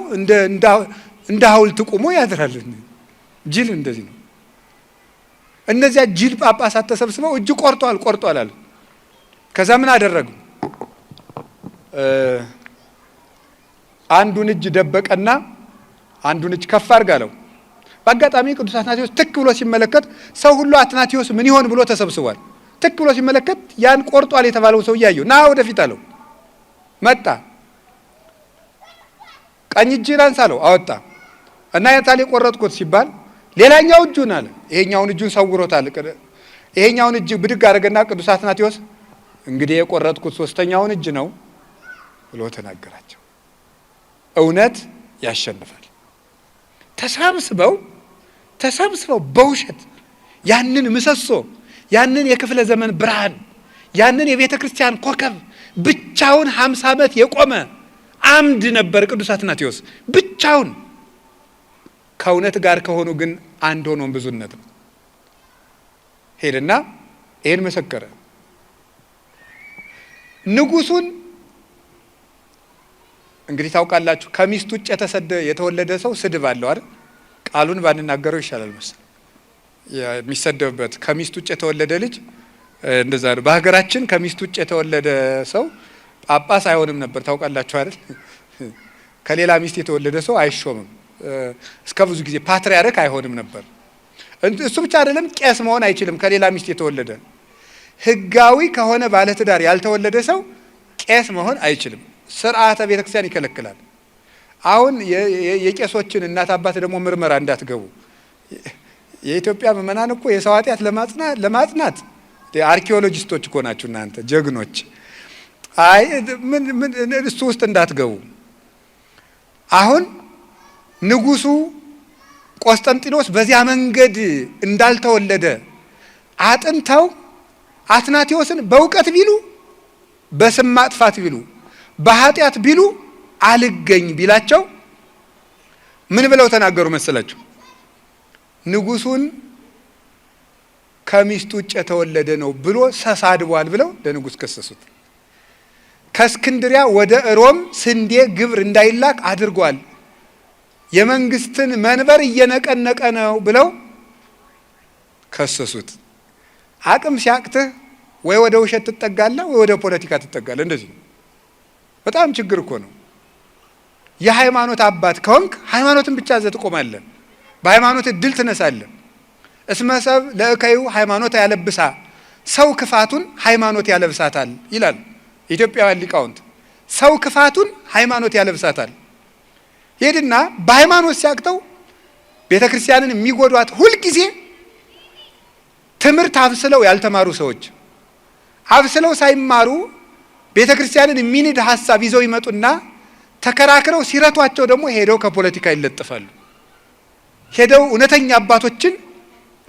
እንደ ሐውልት ቁሞ ያድራል። ጅል እንደዚህ ነው። እነዚያ ጅል ጳጳሳት ተሰብስበው እጅ ቆርጧል አሉ። ከዛ ምን አደረጉ? አንዱን እጅ ደበቀና አንዱን እጅ ከፍ አድርጋለው። በአጋጣሚ ቅዱስ አትናቴዎስ ትክ ብሎ ሲመለከት ሰው ሁሉ አትናቴዎስ ምን ይሆን ብሎ ተሰብስቧል። ትክ ብሎ ሲመለከት ያን ቆርጧል የተባለው ሰው ያየው። ና ወደፊት አለው። መጣ። ቀኝ እጅን አንሳ አለው። አወጣ እና የታለ የቆረጥኩት ሲባል ሌላኛው እጁን አለ። ይሄኛውን እጁን ሰውሮታል። ይሄኛውን እጅ ብድግ አደረገና ቅዱስ አትናቴዎስ እንግዲህ የቆረጥኩት ሶስተኛውን እጅ ነው ብሎ ተናገራቸው። እውነት ያሸንፋል። ተሰብስበው በውሸት ያንን ምሰሶ ያንን የክፍለ ዘመን ብርሃን ያንን የቤተ ክርስቲያን ኮከብ ብቻውን 50 ዓመት የቆመ አምድ ነበር ቅዱስ አትናቴዎስ ብቻውን። ከእውነት ጋር ከሆኑ ግን አንድ ሆኖ ብዙነት ነው። ሄደና ይሄን መሰከረ። ንጉሱን እንግዲህ ታውቃላችሁ፣ ከሚስት ውጭ የተወለደ ሰው ስድብ አለው አይደል? ቃሉን ባንናገረው ይሻላል መሰል የሚሰደብበት። ከሚስት ውጭ የተወለደ ልጅ እንደዛ ነው። በሀገራችን ከሚስት ውጭ የተወለደ ሰው ጳጳስ አይሆንም ነበር። ታውቃላችሁ አይደል? ከሌላ ሚስት የተወለደ ሰው አይሾምም። እስከ ብዙ ጊዜ ፓትርያርክ አይሆንም ነበር። እሱ ብቻ አይደለም፣ ቄስ መሆን አይችልም። ከሌላ ሚስት የተወለደ ህጋዊ ከሆነ ባለትዳር ያልተወለደ ሰው ቄስ መሆን አይችልም። ስርዓተ ቤተክርስቲያን ይከለክላል። አሁን የቄሶችን እናት አባት ደግሞ ምርመራ እንዳትገቡ። የኢትዮጵያ ምዕመናን እኮ የሰው ኃጢአት ለማጽናት አርኪኦሎጂስቶች እኮ ናችሁ እናንተ ጀግኖች። አይ ምን እሱ ውስጥ እንዳትገቡ። አሁን ንጉሱ ቆስጠንጢኖስ በዚያ መንገድ እንዳልተወለደ አጥንተው አትናቴዎስን በእውቀት ቢሉ በስም ማጥፋት ቢሉ በኃጢአት ቢሉ አልገኝ ቢላቸው ምን ብለው ተናገሩ መሰላችሁ? ንጉሱን ከሚስቱ ውጭ የተወለደ ነው ብሎ ተሳድቧል ብለው ለንጉስ ከሰሱት። ከእስክንድሪያ ወደ ሮም ስንዴ ግብር እንዳይላክ አድርጓል፣ የመንግስትን መንበር እየነቀነቀ ነው ብለው ከሰሱት። አቅም ሲያቅትህ ወይ ወደ ውሸት ትጠጋለህ ወይ ወደ ፖለቲካ ትጠጋለህ። እንደዚህ ነው። በጣም ችግር እኮ ነው። የሃይማኖት አባት ከሆንክ ሃይማኖትን ብቻ ይዘህ ትቆማለህ። በሃይማኖት ድል ትነሳለህ። እስመ ሰብ ለእከዩ ሃይማኖት ያለብሳ፣ ሰው ክፋቱን ሃይማኖት ያለብሳታል ይላል ኢትዮጵያውያን ሊቃውንት። ሰው ክፋቱን ሃይማኖት ያለብሳታል። ሄድና በሃይማኖት ሲያቅተው ቤተ ክርስቲያንን የሚጎዷት ሁልጊዜ ትምህርት አብስለው ያልተማሩ ሰዎች አብስለው ሳይማሩ ቤተ ክርስቲያንን የሚንድ ሀሳብ ይዘው ይመጡና ተከራክረው ሲረቷቸው ደግሞ ሄደው ከፖለቲካ ይለጥፋሉ። ሄደው እውነተኛ አባቶችን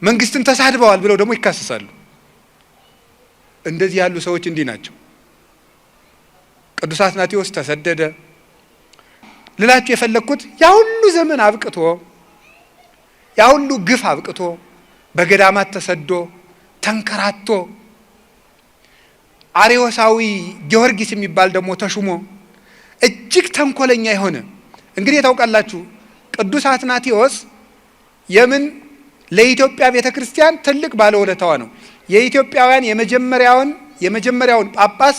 መንግስትን ተሳድበዋል ብለው ደግሞ ይካሰሳሉ። እንደዚህ ያሉ ሰዎች እንዲህ ናቸው። ቅዱስ አትናቴዎስ ተሰደደ። ልላችሁ የፈለግኩት ያ ሁሉ ዘመን አብቅቶ ያ ሁሉ ግፍ አብቅቶ በገዳማት ተሰዶ ተንከራቶ አርዮሳዊ ጊዮርጊስ የሚባል ደግሞ ተሹሞ እጅግ ተንኮለኛ የሆነ እንግዲህ ታውቃላችሁ ቅዱስ አትናቴዎስ የምን ለኢትዮጵያ ቤተክርስቲያን ትልቅ ባለውለታዋ ነው። የኢትዮጵያውያን የመጀመሪያውን ጳጳስ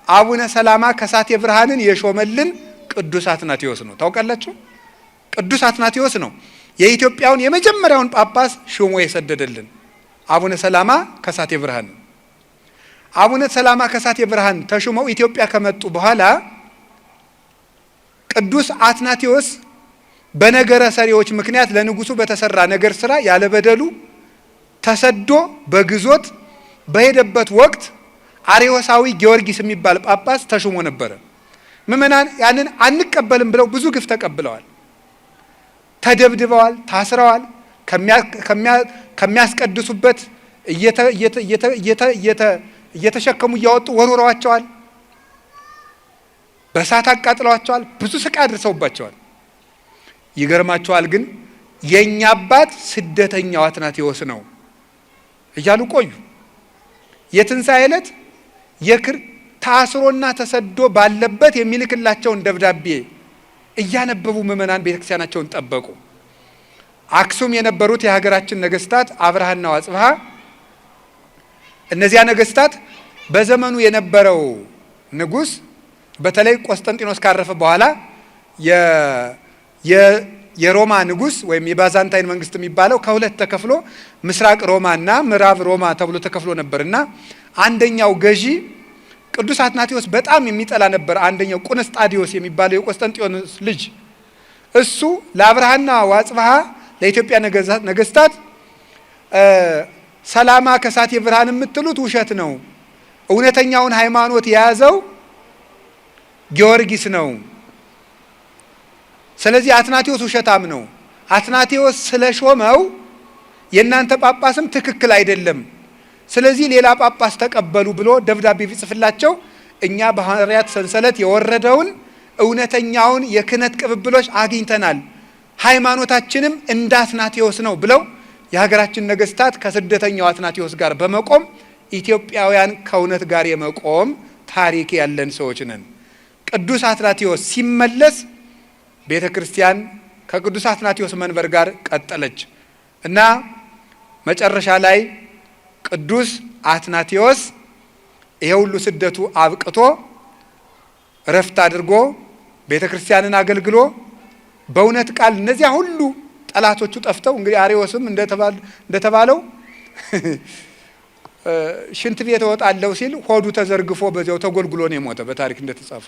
አቡነ ሰላማ ከሳቴ ብርሃንን የሾመልን ቅዱስ አትናቴዎስ ነው። ታውቃላችሁ ቅዱስ አትናቴዎስ ነው የኢትዮጵያውን የመጀመሪያውን ጳጳስ ሾሞ የሰደደልን አቡነ ሰላማ ከሳቴ ብርሃን። አቡነ ሰላማ ከሳቴ ብርሃን ተሾመው ኢትዮጵያ ከመጡ በኋላ ቅዱስ አትናቴዎስ በነገረ ሰሪዎች ምክንያት ለንጉሱ በተሰራ ነገር ስራ ያለበደሉ ተሰዶ በግዞት በሄደበት ወቅት አርዮሳዊ ጊዮርጊስ የሚባል ጳጳስ ተሾሞ ነበረ። ምእመናን ያንን አንቀበልም ብለው ብዙ ግፍ ተቀብለዋል። ተደብድበዋል፣ ታስረዋል። ከሚያስቀድሱበት እየተሸከሙ እያወጡ ወርውረዋቸዋል። በእሳት አቃጥለዋቸዋል። ብዙ ስቃይ አድርሰውባቸዋል። ይገርማቸዋል ግን የኛ አባት ስደተኛው አትናቴዎስ ነው እያሉ ቆዩ። የትንሣኤ ዕለት ታስሮና ተሰዶ ባለበት የሚልክላቸውን ደብዳቤ እያነበቡ ምእመናን ቤተክርስቲያናቸውን ጠበቁ። አክሱም የነበሩት የሀገራችን ነገስታት አብርሃና ወአጽብሃ እነዚያ ነገስታት በዘመኑ የነበረው ንጉስ በተለይ ቆስጠንጢኖስ ካረፈ በኋላ የሮማ ንጉስ ወይም የባዛንታይን መንግስት የሚባለው ከሁለት ተከፍሎ ምስራቅ ሮማ እና ምዕራብ ሮማ ተብሎ ተከፍሎ ነበርና አንደኛው ገዢ ቅዱስ አትናቴዎስ በጣም የሚጠላ ነበር። አንደኛው ቁንስጣዲዮስ የሚባለው የቆስጠንጢኖስ ልጅ እሱ ለአብርሃና ወአጽብሃ ለኢትዮጵያ ነገስታት ሰላማ ከሳቴ ብርሃን የምትሉት ውሸት ነው፣ እውነተኛውን ሃይማኖት የያዘው ጊዮርጊስ ነው። ስለዚህ አትናቴዎስ ውሸታም ነው። አትናቴዎስ ስለሾመው የእናንተ ጳጳስም ትክክል አይደለም። ስለዚህ ሌላ ጳጳስ ተቀበሉ ብሎ ደብዳቤ ቢጽፍላቸው እኛ በሐዋርያት ሰንሰለት የወረደውን እውነተኛውን የክህነት ቅብብሎች አግኝተናል፣ ሃይማኖታችንም እንደ አትናቴዎስ ነው ብለው የሀገራችን ነገስታት ከስደተኛው አትናቴዎስ ጋር በመቆም ኢትዮጵያውያን ከእውነት ጋር የመቆም ታሪክ ያለን ሰዎች ነን። ቅዱስ አትናቴዎስ ሲመለስ ቤተ ክርስቲያን ከቅዱስ አትናቴዎስ መንበር ጋር ቀጠለች እና መጨረሻ ላይ ቅዱስ አትናቴዎስ ይሄ ሁሉ ስደቱ አብቅቶ ረፍት አድርጎ ቤተ ክርስቲያንን አገልግሎ በእውነት ቃል እነዚያ ሁሉ ጠላቶቹ ጠፍተው እንግዲህ አርዮስም እንደተባለው ሽንት ቤት እወጣለሁ ሲል ሆዱ ተዘርግፎ በዚያው ተጎልጉሎ ነው የሞተ በታሪክ እንደተጻፈ።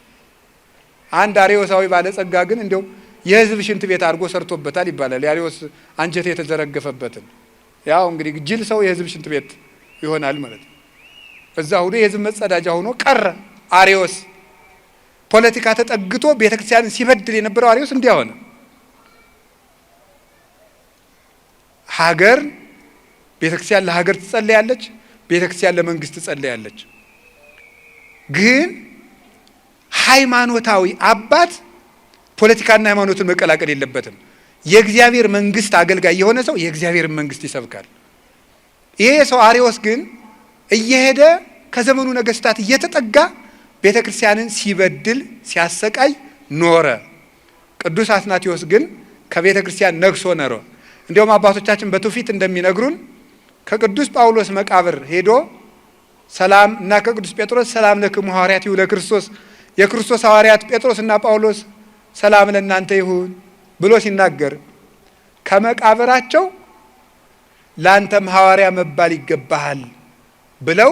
አንድ አርዮሳዊ ባለጸጋ ግን እንደው የህዝብ ሽንት ቤት አድርጎ ሰርቶበታል ይባላል። የአርዮስ አንጀት የተዘረገፈበትን ያው እንግዲህ ጅል ሰው የህዝብ ሽንት ቤት ይሆናል ማለት ነው። እዛ ሁሉ የህዝብ መጸዳጃ ሆኖ ቀረ አርዮስ። ፖለቲካ ተጠግቶ ቤተክርስቲያንን ሲበድል የነበረው አርዮስ እንዲያ ሆነ። ሀገር ቤተክርስቲያን ለሀገር ትጸልያለች፣ ቤተክርስቲያን ለመንግስት ትጸልያለች። ግን ሃይማኖታዊ አባት ፖለቲካና ሃይማኖትን መቀላቀል የለበትም። የእግዚአብሔር መንግስት አገልጋይ የሆነ ሰው የእግዚአብሔር መንግስት ይሰብካል። ይሄ ሰው አርዮስ ግን እየሄደ ከዘመኑ ነገስታት እየተጠጋ ቤተክርስቲያንን ሲበድል ሲያሰቃይ ኖረ። ቅዱስ አትናቴዎስ ግን ከቤተክርስቲያን ነግሶ ኖረ። እንዲያውም አባቶቻችን በትውፊት እንደሚነግሩን ከቅዱስ ጳውሎስ መቃብር ሄዶ ሰላም እና ከቅዱስ ጴጥሮስ ሰላም ለክሙ ሐዋርያት ይሁን ለክርስቶስ የክርስቶስ ሐዋርያት ጴጥሮስ እና ጳውሎስ ሰላም ለእናንተ ይሁን ብሎ ሲናገር ከመቃብራቸው ላንተም ሐዋርያ መባል ይገባሃል ብለው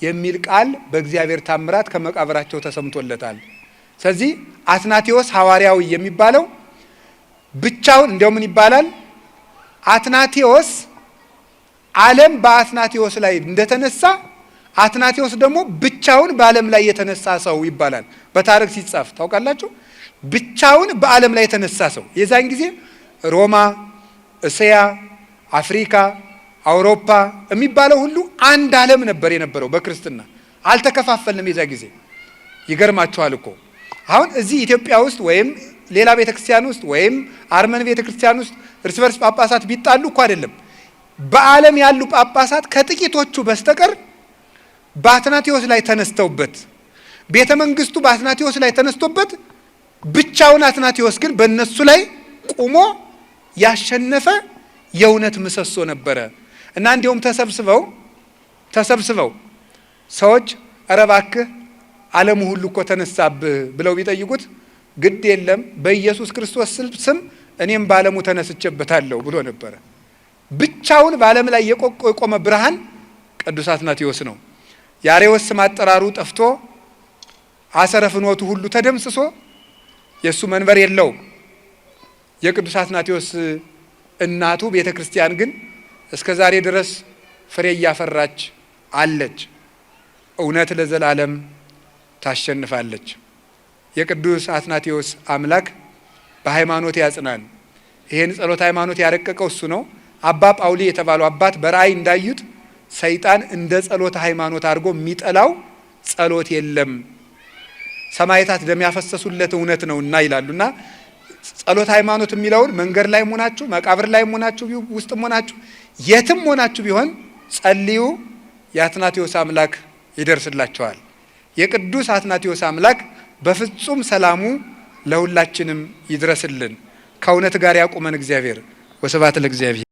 የሚል ቃል በእግዚአብሔር ታምራት ከመቃብራቸው ተሰምቶለታል። ስለዚህ አትናቴዎስ ሐዋርያዊ የሚባለው ብቻውን እንደው ምን ይባላል? አትናቴዎስ ዓለም በአትናቴዎስ ላይ እንደተነሳ አትናቴዎስ ደግሞ ብቻውን በዓለም ላይ የተነሳ ሰው ይባላል። በታሪክ ሲጻፍ ታውቃላችሁ። ብቻውን በዓለም ላይ የተነሳ ሰው የዛን ጊዜ ሮማ፣ እስያ፣ አፍሪካ፣ አውሮፓ የሚባለው ሁሉ አንድ ዓለም ነበር የነበረው። በክርስትና አልተከፋፈልንም የዛ ጊዜ። ይገርማችኋል እኮ አሁን እዚህ ኢትዮጵያ ውስጥ ወይም ሌላ ቤተክርስቲያን ውስጥ ወይም አርመን ቤተክርስቲያን ውስጥ እርስ በርስ ጳጳሳት ቢጣሉ እኮ አይደለም። በዓለም ያሉ ጳጳሳት ከጥቂቶቹ በስተቀር በአትናቴዎስ ላይ ተነስተውበት፣ ቤተ መንግስቱ በአትናቴዎስ ላይ ተነስቶበት፣ ብቻውን አትናቴዎስ ግን በእነሱ ላይ ቁሞ ያሸነፈ የእውነት ምሰሶ ነበረ እና እንዲሁም ተሰብስበው ሰዎች ኧረ እባክህ ዓለሙ ሁሉ እኮ ተነሳብህ ብለው ቢጠይቁት ግድ የለም በኢየሱስ ክርስቶስ ስም እኔም በዓለሙ ተነስቼበታለሁ ብሎ ነበረ። ብቻውን በዓለም ላይ የቆመ ብርሃን ቅዱስ አትናቴዎስ ነው። የአርዮስ ስም አጠራሩ ጠፍቶ አሰረ ፍኖቱ ሁሉ ተደምስሶ የእሱ መንበር የለውም። የቅዱስ አትናቴዎስ እናቱ ቤተ ክርስቲያን ግን እስከ ዛሬ ድረስ ፍሬ እያፈራች አለች። እውነት ለዘላለም ታሸንፋለች። የቅዱስ አትናቴዎስ አምላክ በሃይማኖት ያጽናን። ይሄን ጸሎት ሃይማኖት ያረቀቀው እሱ ነው። አባ ጳውሊ የተባሉ አባት በራእይ እንዳዩት ሰይጣን እንደ ጸሎት ሃይማኖት አድርጎ የሚጠላው ጸሎት የለም፣ ሰማዕታት ደም ያፈሰሱለት እውነት ነውና ይላሉና ጸሎት ሃይማኖት የሚለውን መንገድ ላይ ሆናችሁ፣ መቃብር ላይ ሆናችሁ፣ ውስጥ ሆናችሁ፣ የትም ሆናችሁ ቢሆን ጸልዩ፣ የአትናቴዎስ አምላክ ይደርስላችኋል። የቅዱስ አትናቴዎስ አምላክ በፍጹም ሰላሙ ለሁላችንም ይድረስልን። ከእውነት ጋር ያቁመን እግዚአብሔር። ወስብሐት ለእግዚአብሔር።